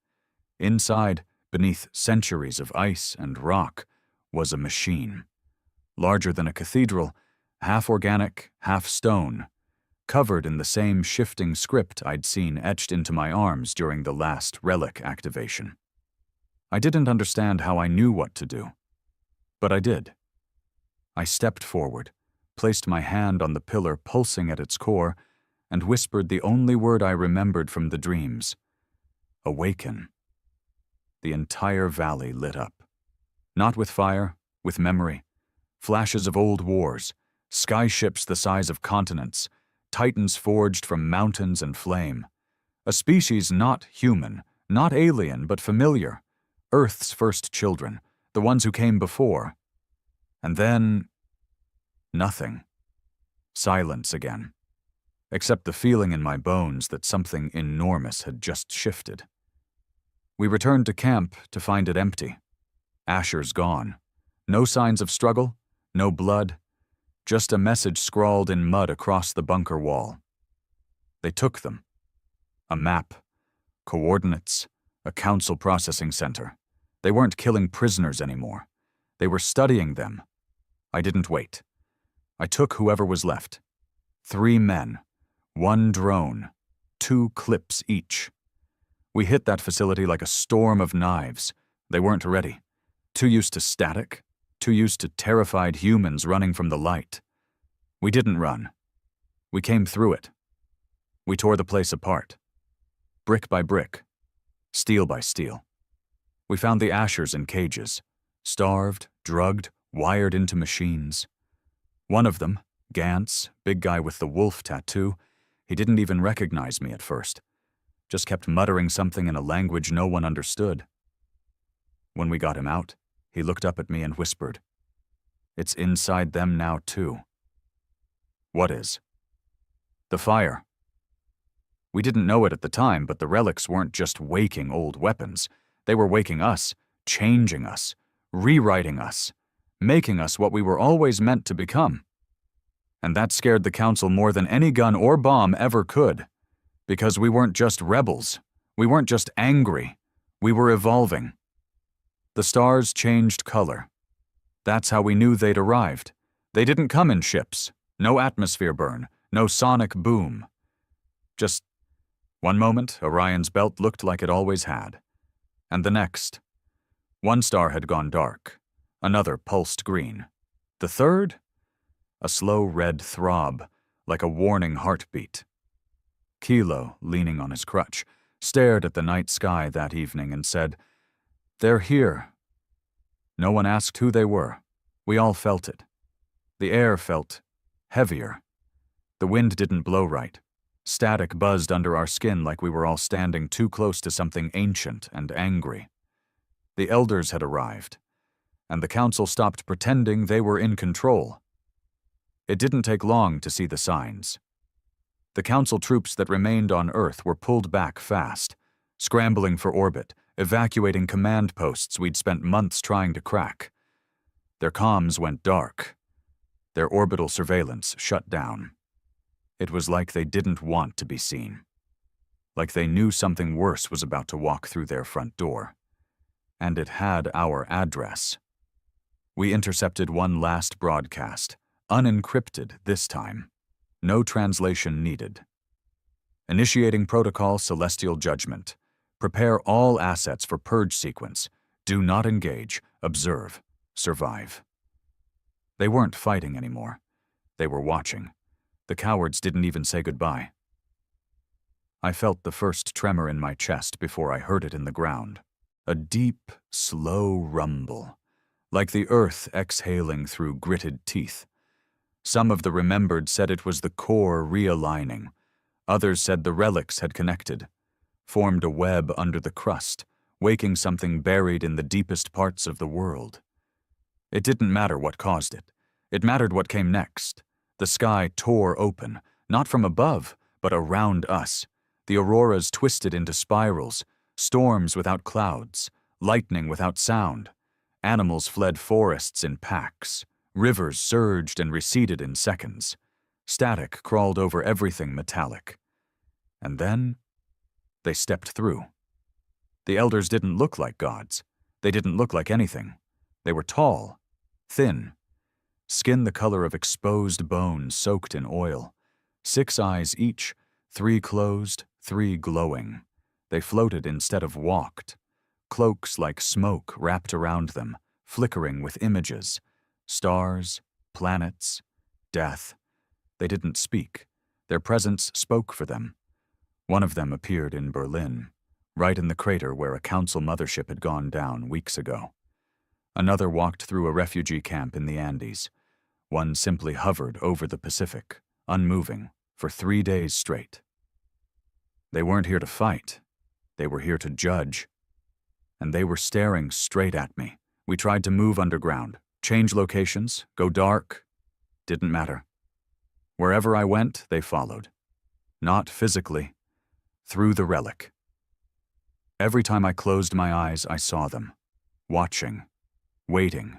Inside, beneath centuries of ice and rock, was a machine. Larger than a cathedral, half organic, half stone. covered in the same shifting script I'd seen etched into my arms during the last relic activation. I didn't understand how I knew what to do, but I did. I stepped forward, placed my hand on the pillar pulsing at its core, and whispered the only word I remembered from the dreams: awaken. The entire valley lit up. Not with fire, with memory. Flashes of old wars, skyships the size of continents, titans forged from mountains and flame. A species not human, not alien, but familiar. Earth's first children, the ones who came before. And then, nothing. Silence again. Except the feeling in my bones that something enormous had just shifted. We returned to camp to find it empty. Asher's gone. No signs of struggle, no blood, just a message scrawled in mud across the bunker wall. They took them. A map, coordinates, a council processing center. They weren't killing prisoners anymore. They were studying them. I didn't wait. I took whoever was left. 3 men, 1 drone, 2 clips each. We hit that facility like a storm of knives. They weren't ready. Too used to static, too used to terrified humans running from the light. We didn't run. We came through it. We tore the place apart. Brick by brick. Steel by steel. We found the Ashers in cages. Starved, drugged, wired into machines. One of them, Gantz, big guy with the wolf tattoo, he didn't even recognize me at first. Just kept muttering something in a language no one understood. When we got him out, he looked up at me and whispered, "It's inside them now, too." What is? The fire. We didn't know it at the time, but the relics weren't just waking old weapons. They were waking us, changing us, rewriting us, making us what we were always meant to become. And that scared the Council more than any gun or bomb ever could. Because we weren't just rebels. We weren't just angry. We were evolving. The stars changed color. That's how we knew they'd arrived. They didn't come in ships. No atmosphere burn. No sonic boom. Just one moment, Orion's belt looked like it always had. And the next. One star had gone dark. Another pulsed green. The third? A slow red throb, like a warning heartbeat. Kilo, leaning on his crutch, stared at the night sky that evening and said, "They're here." No one asked who they were. We all felt it. The air felt heavier. The wind didn't blow right. Static buzzed under our skin like we were all standing too close to something ancient and angry. The elders had arrived, and the Council stopped pretending they were in control. It didn't take long to see the signs. The Council troops that remained on Earth were pulled back fast, scrambling for orbit, evacuating command posts we'd spent months trying to crack. Their comms went dark. Their orbital surveillance shut down. It was like they didn't want to be seen. Like they knew something worse was about to walk through their front door. And it had our address. We intercepted one last broadcast, unencrypted this time. No translation needed. Initiating protocol Celestial Judgment. Prepare all assets for purge sequence. Do not engage, observe, survive. They weren't fighting anymore. They were watching. The cowards didn't even say goodbye. I felt the first tremor in my chest before I heard it in the ground. A deep, slow rumble, like the earth exhaling through gritted teeth. Some of the remembered said it was the core realigning. Others said the relics had connected, formed a web under the crust, waking something buried in the deepest parts of the world. It didn't matter what caused it. It mattered what came next. The sky tore open, not from above, but around us. The auroras twisted into spirals, storms without clouds, lightning without sound. Animals fled forests in packs. Rivers surged and receded in seconds. Static crawled over everything metallic. And then, they stepped through. The elders didn't look like gods. They didn't look like anything. They were tall, thin, skin the color of exposed bone soaked in oil, 6 eyes each, 3 closed, 3 glowing. They floated instead of walked. Cloaks like smoke wrapped around them, flickering with images. Stars, planets, death. They didn't speak. Their presence spoke for them. One of them appeared in Berlin, right in the crater where a council mothership had gone down weeks ago. Another walked through a refugee camp in the Andes. One simply hovered over the Pacific, unmoving, for 3 days straight. They weren't here to fight. They were here to judge. And they were staring straight at me. We tried to move underground, change locations, go dark. Didn't matter. Wherever I went, they followed. Not physically, through the relic. Every time I closed my eyes, I saw them, watching, waiting.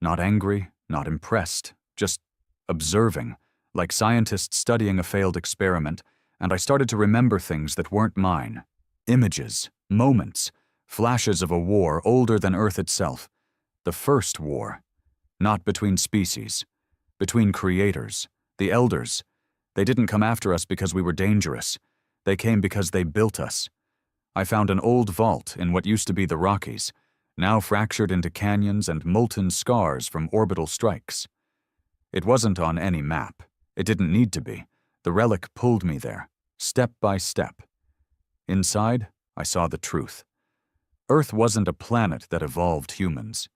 Not angry, not impressed, just observing, like scientists studying a failed experiment, and I started to remember things that weren't mine. Images, moments, flashes of a war older than Earth itself. The first war, not between species, between creators, the elders. They didn't come after us because we were dangerous. They came because they built us. I found an old vault in what used to be the Rockies, now fractured into canyons and molten scars from orbital strikes. It wasn't on any map. It didn't need to be. The relic pulled me there, step by step. Inside, I saw the truth. Earth wasn't a planet that evolved humans.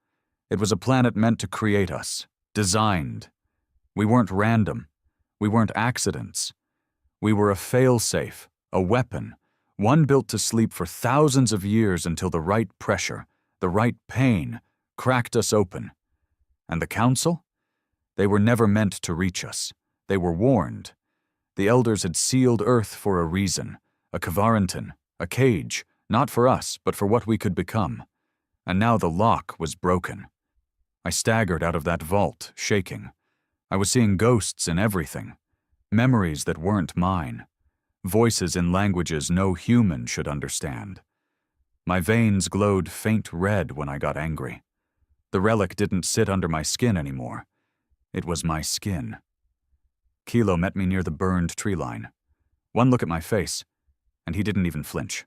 It was a planet meant to create us, designed. We weren't random. We weren't accidents. We were a fail-safe, a weapon, one built to sleep for thousands of years until the right pressure, the right pain, cracked us open. And the Council? They were never meant to reach us. They were warned. The Elders had sealed Earth for a reason, a Kvaranton, a cage, not for us, but for what we could become. And now the lock was broken. I staggered out of that vault, shaking. I was seeing ghosts in everything, memories that weren't mine, voices in languages no human should understand. My veins glowed faint red when I got angry. The relic didn't sit under my skin anymore. It was my skin. Kilo met me near the burned tree line. One look at my face, and he didn't even flinch.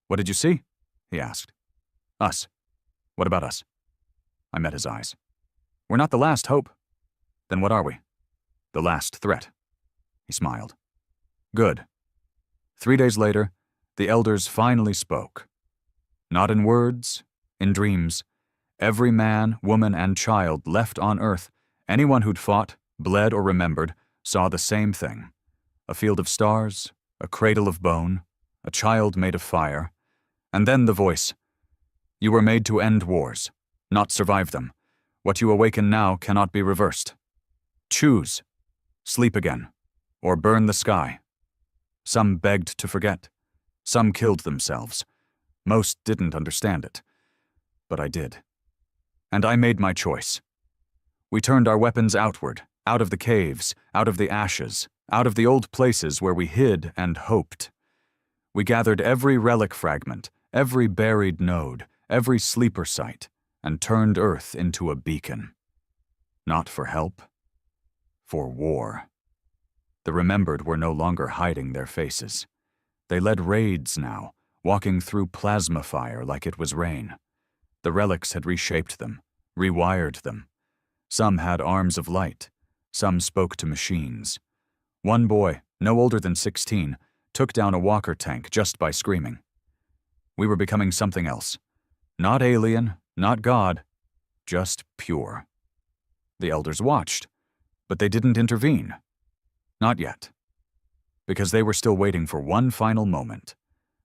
"What did you see?" he asked. "Us. What about us?" I met his eyes. "We're not the last hope." "Then what are we?" "The last threat." He smiled. "Good." 3 days later, the Elders finally spoke. Not in words, in dreams. Every man, woman, and child left on Earth, anyone who'd fought, bled, or remembered, saw the same thing. A field of stars, a cradle of bone, a child made of fire, and then the voice. "You were made to end wars, not survive them. What you awaken now cannot be reversed. Choose. Sleep again, or burn the sky." Some begged to forget. Some killed themselves. Most didn't understand it. But I did. And I made my choice. We turned our weapons outward, out of the caves, out of the ashes, out of the old places where we hid and hoped. We gathered every relic fragment, every buried node, every sleeper site, and turned Earth into a beacon. Not for help, for war. The remembered were no longer hiding their faces. They led raids now, walking through plasma fire like it was rain. The relics had reshaped them, rewired them. Some had arms of light. Some spoke to machines. One boy, no older than 16, took down a walker tank just by screaming. We were becoming something else. Not alien, not God, just pure. The Elders watched, but they didn't intervene. Not yet. Because they were still waiting for one final moment.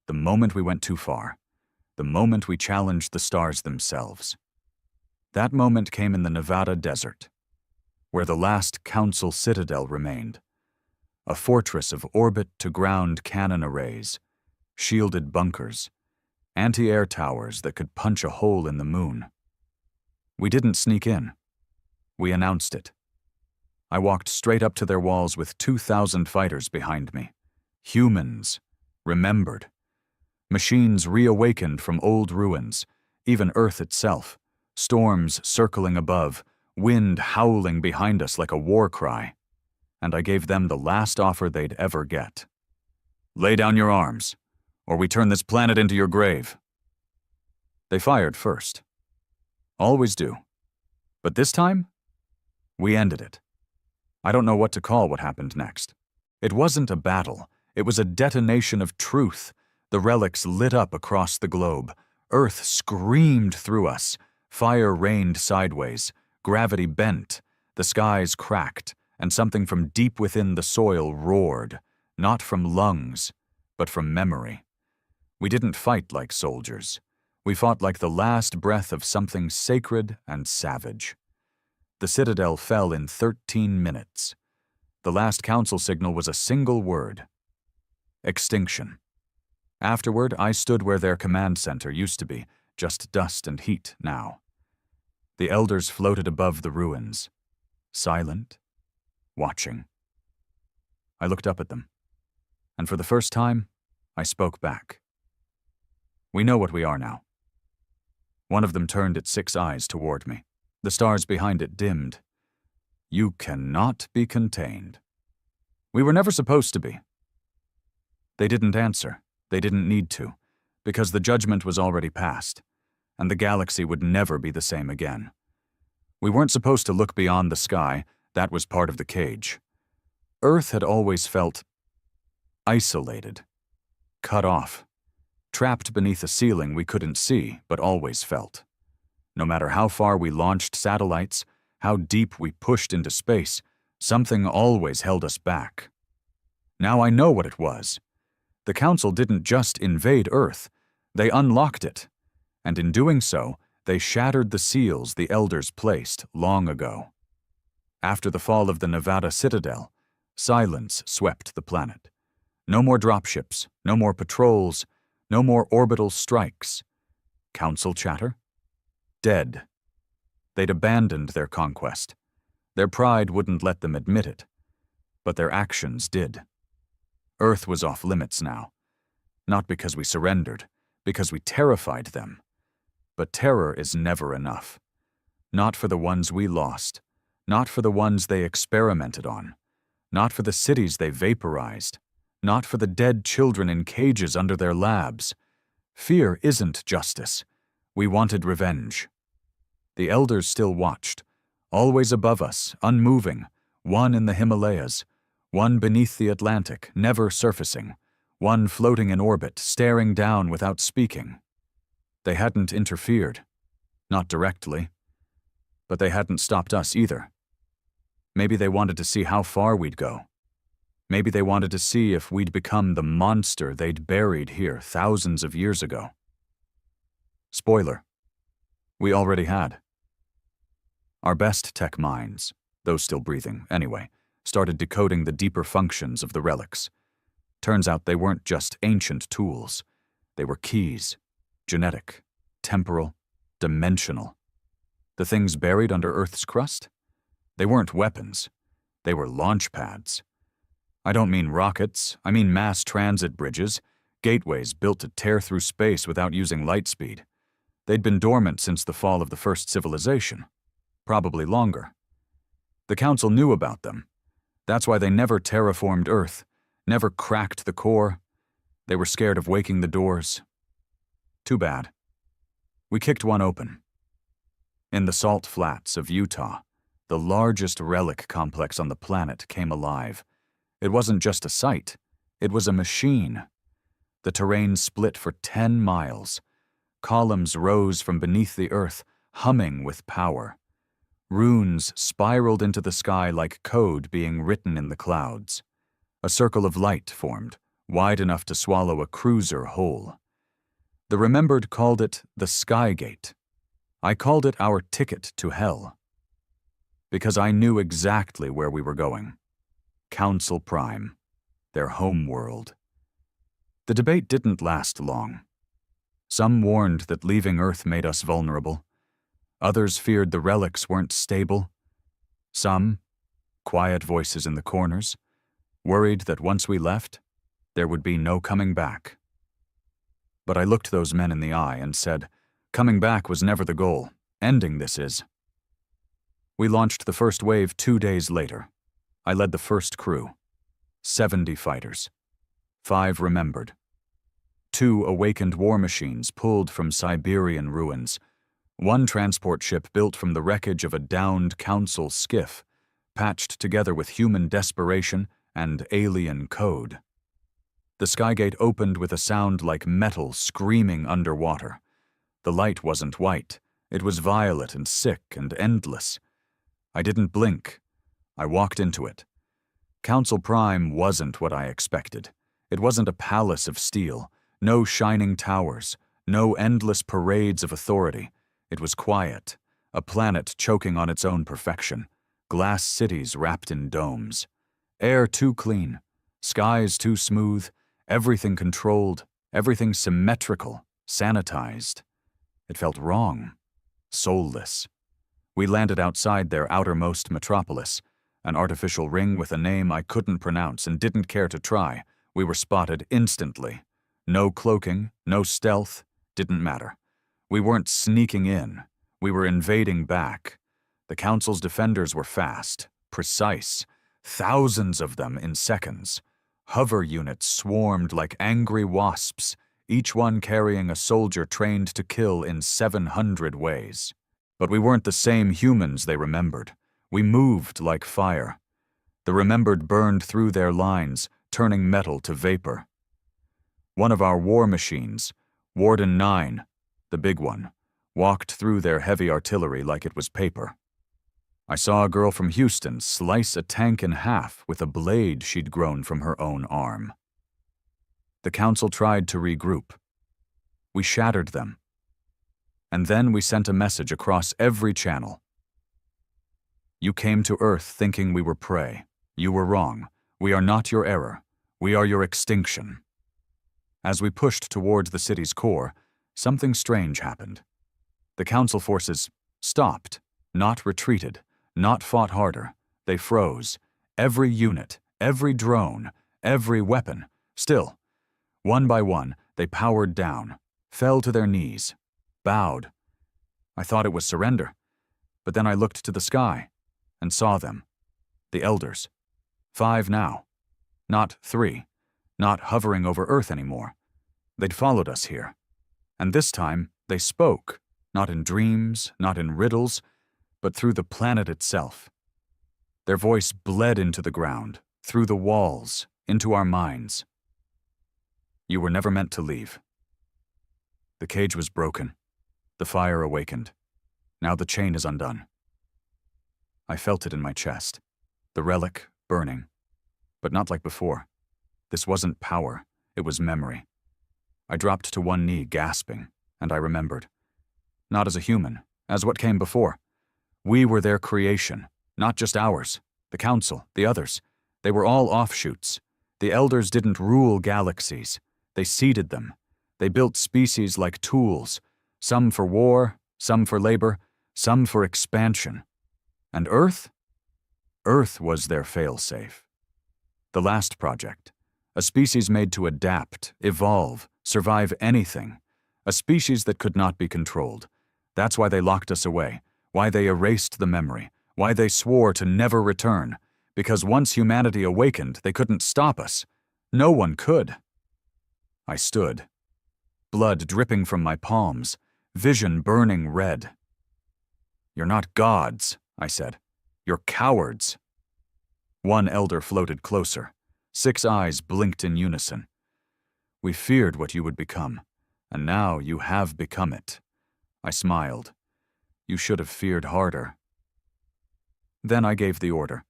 The moment we went too far. The moment we challenged the stars themselves. That moment came in the Nevada desert, where the last Council citadel remained. A fortress of orbit-to-ground cannon arrays, shielded bunkers, anti-air towers that could punch a hole in the moon. We didn't sneak in. We announced it. I walked straight up to their walls with 2,000 fighters behind me. Humans, remembered. Machines reawakened from old ruins, even Earth itself. Storms circling above, wind howling behind us like a war cry. and I gave them the last offer they'd ever get. Lay down your arms, or we turn this planet into your grave. They fired first. Always do. But this time, we ended it. I don't know what to call what happened next. It wasn't a battle. It was a detonation of truth. The relics lit up across the globe. Earth screamed through us. Fire rained sideways. Gravity bent. The skies cracked, and something from deep within the soil roared, not from lungs, but from memory. We didn't fight like soldiers. We fought like the last breath of something sacred and savage. The Citadel fell in 13 minutes. The last council signal was a single word: extinction. Afterward, I stood where their command center used to be, just dust and heat now. The elders floated above the ruins, silent, watching. I looked up at them, and for the first time, I spoke back. We know what we are now. One of them turned its 6 eyes toward me. The stars behind it dimmed. You cannot be contained. We were never supposed to be. They didn't answer. They didn't need to, because the judgment was already passed, and the galaxy would never be the same again. We weren't supposed to look beyond the sky. That was part of the cage. Earth had always felt isolated, cut off, trapped beneath a ceiling we couldn't see but always felt. No matter how far we launched satellites, how deep we pushed into space, something always held us back. Now I know what it was. The Council didn't just invade Earth, they unlocked it, and in doing so, they shattered the seals the Elders placed long ago. After the fall of the Nevada Citadel, silence swept the planet. No more dropships, no more patrols, no more orbital strikes. Council chatter? Dead. They'd abandoned their conquest. Their pride wouldn't let them admit it, but their actions did. Earth was off limits now. Not because we surrendered, because we terrified them. But terror is never enough. Not for the ones we lost. Not for the ones they experimented on. Not for the cities they vaporized. Not for the dead children in cages under their labs. Fear isn't justice. We wanted revenge. The Elders still watched, always above us, unmoving, one in the Himalayas, one beneath the Atlantic, never surfacing, one floating in orbit, staring down without speaking. They hadn't interfered, not directly, but they hadn't stopped us either. Maybe they wanted to see how far we'd go. Maybe they wanted to see if we'd become the monster they'd buried here thousands of years ago. Spoiler: we already had. Our best tech minds, those still breathing anyway, started decoding the deeper functions of the relics. Turns out they weren't just ancient tools. They were keys, genetic, temporal, dimensional. The things buried under Earth's crust? They weren't weapons. They were launch pads. I don't mean rockets, I mean mass transit bridges, gateways built to tear through space without using light speed. They'd been dormant since the fall of the first civilization. Probably longer. The Council knew about them. That's why they never terraformed Earth, never cracked the core. They were scared of waking the doors. Too bad. We kicked one open. In the salt flats of Utah, the largest relic complex on the planet came alive. It wasn't just a site, it was a machine. The terrain split for 10 miles. Columns rose from beneath the earth, humming with power. Runes spiraled into the sky like code being written in the clouds. A circle of light formed, wide enough to swallow a cruiser whole. The Remembered called it the Sky Gate. I called it our ticket to hell. Because I knew exactly where we were going. Council Prime, their homeworld. The debate didn't last long. Some warned that leaving Earth made us vulnerable. Others feared the relics weren't stable. Some, quiet voices in the corners, worried that once we left, there would be no coming back. But I looked those men in the eye and said, coming back was never the goal. Ending this is. We launched the first wave 2 days later. I led the first crew. 70 fighters. 5 remembered. 2 awakened war machines pulled from Siberian ruins. 1 transport ship built from the wreckage of a downed council skiff, patched together with human desperation and alien code. The skygate opened with a sound like metal screaming underwater. The light wasn't white. It was violet and sick and endless. I didn't blink. I walked into it. Council Prime wasn't what I expected. It wasn't a palace of steel, no shining towers, no endless parades of authority. It was quiet, a planet choking on its own perfection, glass cities wrapped in domes, air too clean, skies too smooth, everything controlled, everything symmetrical, sanitized. It felt wrong, soulless. We landed outside their outermost metropolis, an artificial ring with a name I couldn't pronounce and didn't care to try. We were spotted instantly. No cloaking, no stealth, didn't matter. We weren't sneaking in. We were invading back. The Council's defenders were fast, precise, thousands of them in seconds. Hover units swarmed like angry wasps, each one carrying a soldier trained to kill in 700 ways. But we weren't the same humans they remembered. We moved like fire. The remembered burned through their lines, turning metal to vapor. One of our war machines, Warden 9, the big one, walked through their heavy artillery like it was paper. I saw a girl from Houston slice a tank in half with a blade she'd grown from her own arm. The Council tried to regroup. We shattered them. And then we sent a message across every channel. You came to Earth thinking we were prey. You were wrong. We are not your error. We are your extinction. As we pushed towards the city's core, something strange happened. The Council forces stopped, not retreated, not fought harder. They froze. Every unit, every drone, every weapon. Still, one by one, they powered down, fell to their knees, bowed. I thought it was surrender, but then I looked to the sky and saw them, the elders. 5 now, not 3, not hovering over Earth anymore. They'd followed us here. And this time, they spoke, not in dreams, not in riddles, but through the planet itself. Their voice bled into the ground, through the walls, into our minds. You were never meant to leave. The cage was broken. The fire awakened. Now the chain is undone. I felt it in my chest, the relic burning, but not like before. This wasn't power, it was memory. I dropped to one knee, gasping, and I remembered. Not as a human, as what came before. We were their creation, not just ours. The Council, the others. They were all offshoots. The elders didn't rule galaxies. They seeded them. They built species like tools, some for war, some for labor, some for expansion. And Earth? Earth was their fail-safe. The last project. A species made to adapt, evolve, survive anything. A species that could not be controlled. That's why they locked us away, why they erased the memory, why they swore to never return. Because once humanity awakened, they couldn't stop us. No one could. I stood, blood dripping from my palms, vision burning red. You're not gods, I said. You're cowards. One elder floated closer. 6 eyes blinked in unison. We feared what you would become, and now you have become it. I smiled. You should have feared harder. Then I gave the order.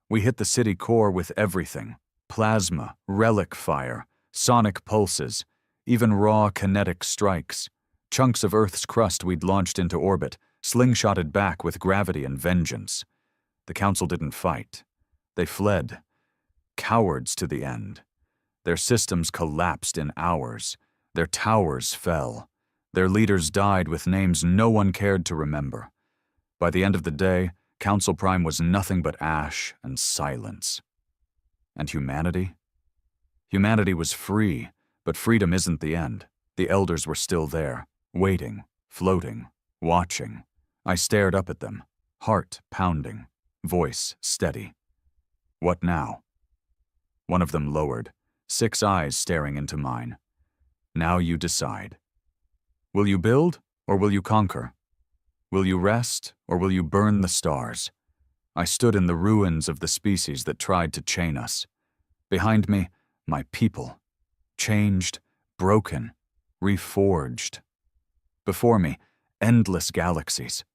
We hit the city core with everything. Plasma, relic fire, sonic pulses, even raw kinetic strikes. Chunks of Earth's crust we'd launched into orbit, slingshotted back with gravity and vengeance. The Council didn't fight. They fled. Cowards to the end. Their systems collapsed in hours. Their towers fell. Their leaders died with names no one cared to remember. By the end of the day, Council Prime was nothing but ash and silence. And humanity? Humanity was free, but freedom isn't the end. The elders were still there, waiting, floating, watching. I stared up at them, heart pounding, voice steady. What now? One of them lowered, 6 eyes staring into mine. Now you decide. Will you build, or will you conquer? Will you rest, or will you burn the stars? I stood in the ruins of the species that tried to chain us. Behind me, my people. Changed, broken, reforged. Before me, endless galaxies.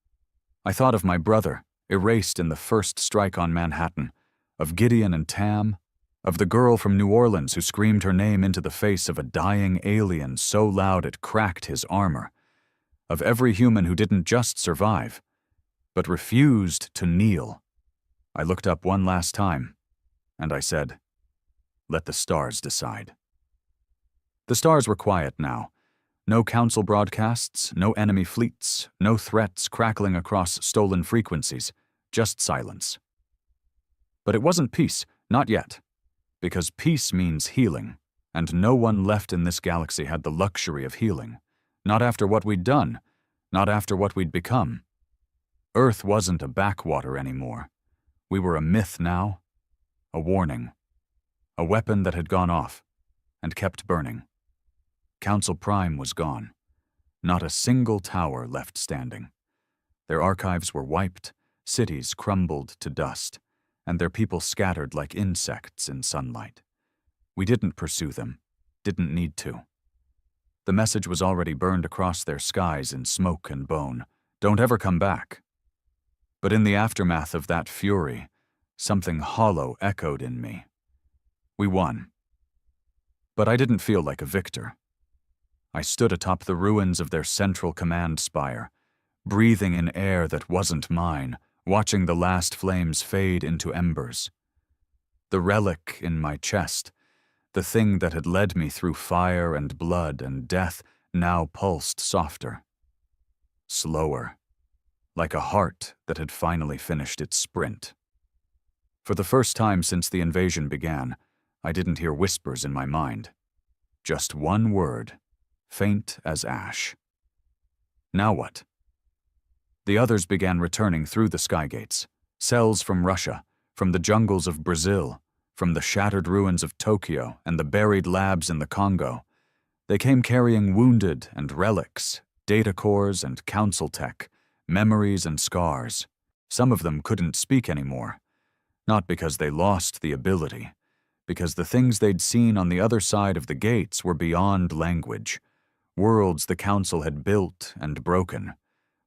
I thought of my brother, erased in the first strike on Manhattan, of Gideon and Tam, of the girl from New Orleans who screamed her name into the face of a dying alien so loud it cracked his armor, of every human who didn't just survive, but refused to kneel. I looked up one last time, and I said, "Let the stars decide." The stars were quiet now. No council broadcasts, no enemy fleets, no threats crackling across stolen frequencies, just silence. But it wasn't peace, not yet, because peace means healing, and no one left in this galaxy had the luxury of healing. Not after what we'd done, not after what we'd become. Earth wasn't a backwater anymore. We were a myth now, a warning, a weapon that had gone off and kept burning. Council Prime was gone. Not a single tower left standing. Their archives were wiped, cities crumbled to dust, and their people scattered like insects in sunlight. We didn't pursue them, didn't need to. The message was already burned across their skies in smoke and bone. Don't ever come back. But in the aftermath of that fury, something hollow echoed in me. We won. But I didn't feel like a victor. I stood atop the ruins of their central command spire, breathing in air that wasn't mine, watching the last flames fade into embers. The relic in my chest, the thing that had led me through fire and blood and death, now pulsed softer, slower, like a heart that had finally finished its sprint. For the first time since the invasion began, I didn't hear whispers in my mind. Just one word, faint as ash. Now what? The others began returning through the skygates, cells from Russia, from the jungles of Brazil, from the shattered ruins of Tokyo and the buried labs in the Congo. They came carrying wounded and relics, data cores and council tech, memories and scars. Some of them couldn't speak anymore, not because they lost the ability, because the things they'd seen on the other side of the gates were beyond language, worlds the council had built and broken,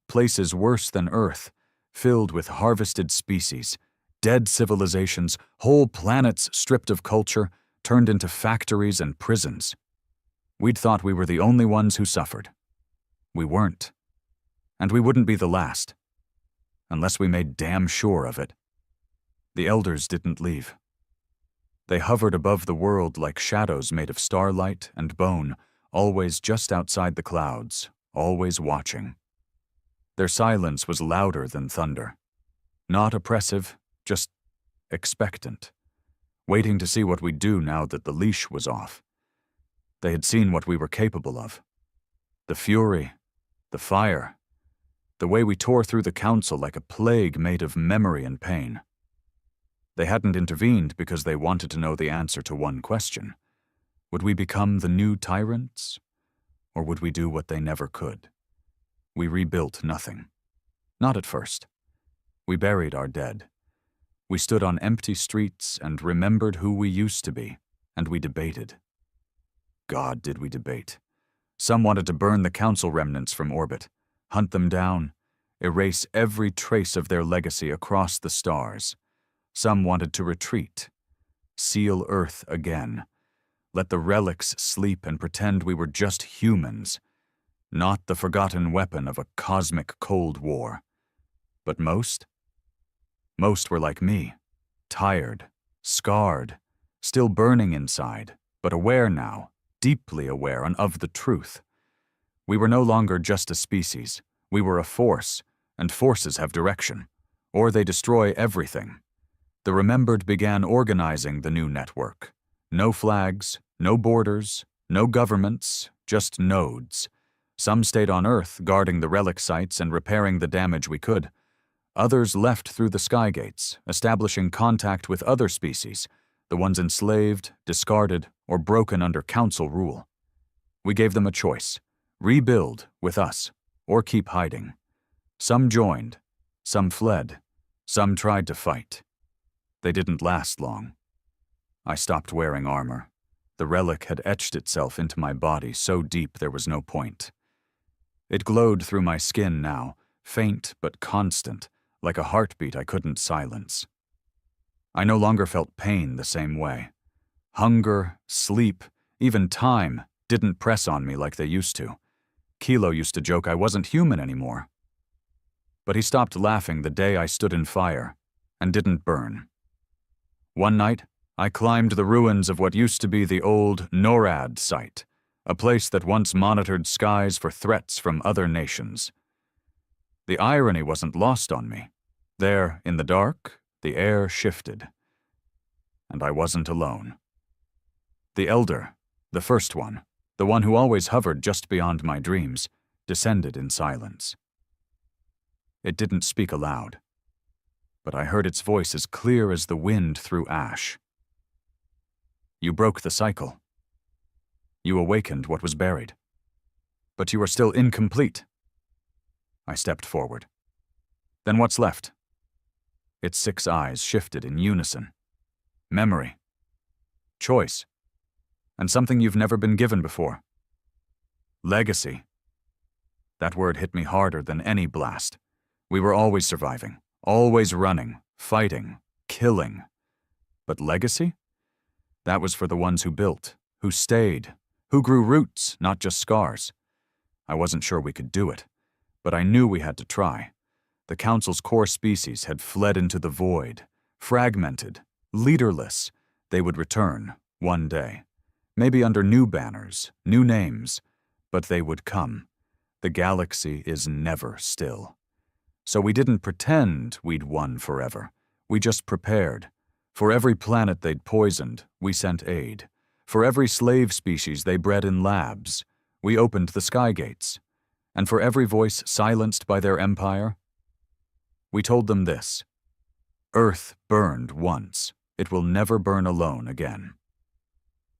places worse than Earth, filled with harvested species, dead civilizations, whole planets stripped of culture, turned into factories and prisons. We'd thought we were the only ones who suffered. We weren't. And we wouldn't be the last. Unless we made damn sure of it. The elders didn't leave. They hovered above the world like shadows made of starlight and bone, always just outside the clouds, always watching. Their silence was louder than thunder. Not oppressive, just expectant, waiting to see what we'd do now that the leash was off. They had seen what we were capable of. The fury, the fire, the way we tore through the council like a plague made of memory and pain. They hadn't intervened because they wanted to know the answer to one question. Would we become the new tyrants? Or would we do what they never could? We rebuilt nothing. Not at first. We buried our dead. We stood on empty streets and remembered who we used to be, and we debated. God, did we debate. Some wanted to burn the council remnants from orbit, hunt them down, erase every trace of their legacy across the stars. Some wanted to retreat, seal Earth again, let the relics sleep and pretend we were just humans, not the forgotten weapon of a cosmic Cold War. But most were like me, tired, scarred, still burning inside, but aware now, deeply aware and of the truth. We were no longer just a species. We were a force, and forces have direction, or they destroy everything. The remembered began organizing the new network. No flags, no borders, no governments, just nodes. Some stayed on Earth, guarding the relic sites and repairing the damage we could. Others left through the sky gates, establishing contact with other species, the ones enslaved, discarded, or broken under council rule. We gave them a choice: rebuild with us, or keep hiding. Some joined, some fled, some tried to fight. They didn't last long. I stopped wearing armor. The relic had etched itself into my body so deep there was no point. It glowed through my skin now, faint but constant, like a heartbeat I couldn't silence. I no longer felt pain the same way. Hunger, sleep, even time didn't press on me like they used to. Kilo used to joke I wasn't human anymore. But he stopped laughing the day I stood in fire and didn't burn. One night, I climbed the ruins of what used to be the old NORAD site, a place that once monitored skies for threats from other nations. The irony wasn't lost on me. There, in the dark, the air shifted. And I wasn't alone. The Elder, the first one, the one who always hovered just beyond my dreams, descended in silence. It didn't speak aloud, but I heard its voice as clear as the wind through ash. You broke the cycle. You awakened what was buried. But you are still incomplete. I stepped forward. Then what's left? Its 6 eyes shifted in unison. Memory. Choice. And something you've never been given before. Legacy. That word hit me harder than any blast. We were always surviving, always running, fighting, killing. But legacy? That was for the ones who built, who stayed, who grew roots, not just scars. I wasn't sure we could do it, but I knew we had to try. The Council's core species had fled into the void, fragmented, leaderless. They would return, one day. Maybe under new banners, new names, but they would come. The galaxy is never still. So we didn't pretend we'd won forever. We just prepared. For every planet they'd poisoned, we sent aid. For every slave species they bred in labs, we opened the sky gates. And for every voice silenced by their empire, we told them this: Earth burned once. It will never burn alone again.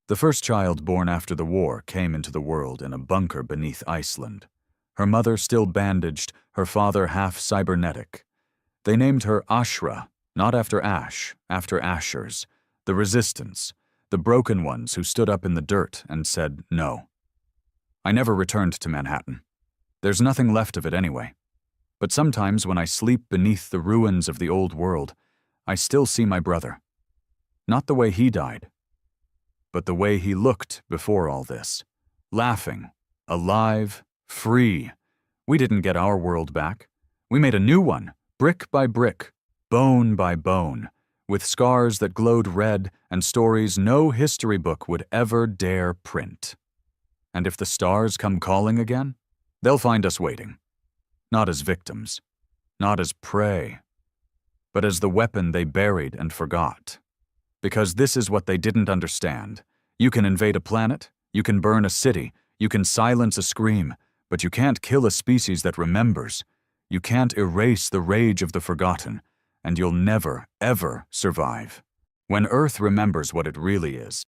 The first child born after the war came into the world in a bunker beneath Iceland. Her mother still bandaged, her father half cybernetic. They named her Ashra, not after Ash, after Ashers, the resistance, the broken ones who stood up in the dirt and said no. I never returned to Manhattan. There's nothing left of it anyway. But sometimes when I sleep beneath the ruins of the old world, I still see my brother. Not the way he died, but the way he looked before all this. Laughing, alive, free. We didn't get our world back. We made a new one, brick by brick, bone by bone, with scars that glowed red and stories no history book would ever dare print. And if the stars come calling again, they'll find us waiting. Not as victims, not as prey, but as the weapon they buried and forgot. Because this is what they didn't understand. You can invade a planet, you can burn a city, you can silence a scream, but you can't kill a species that remembers. You can't erase the rage of the forgotten, and you'll never, ever survive. When Earth remembers what it really is,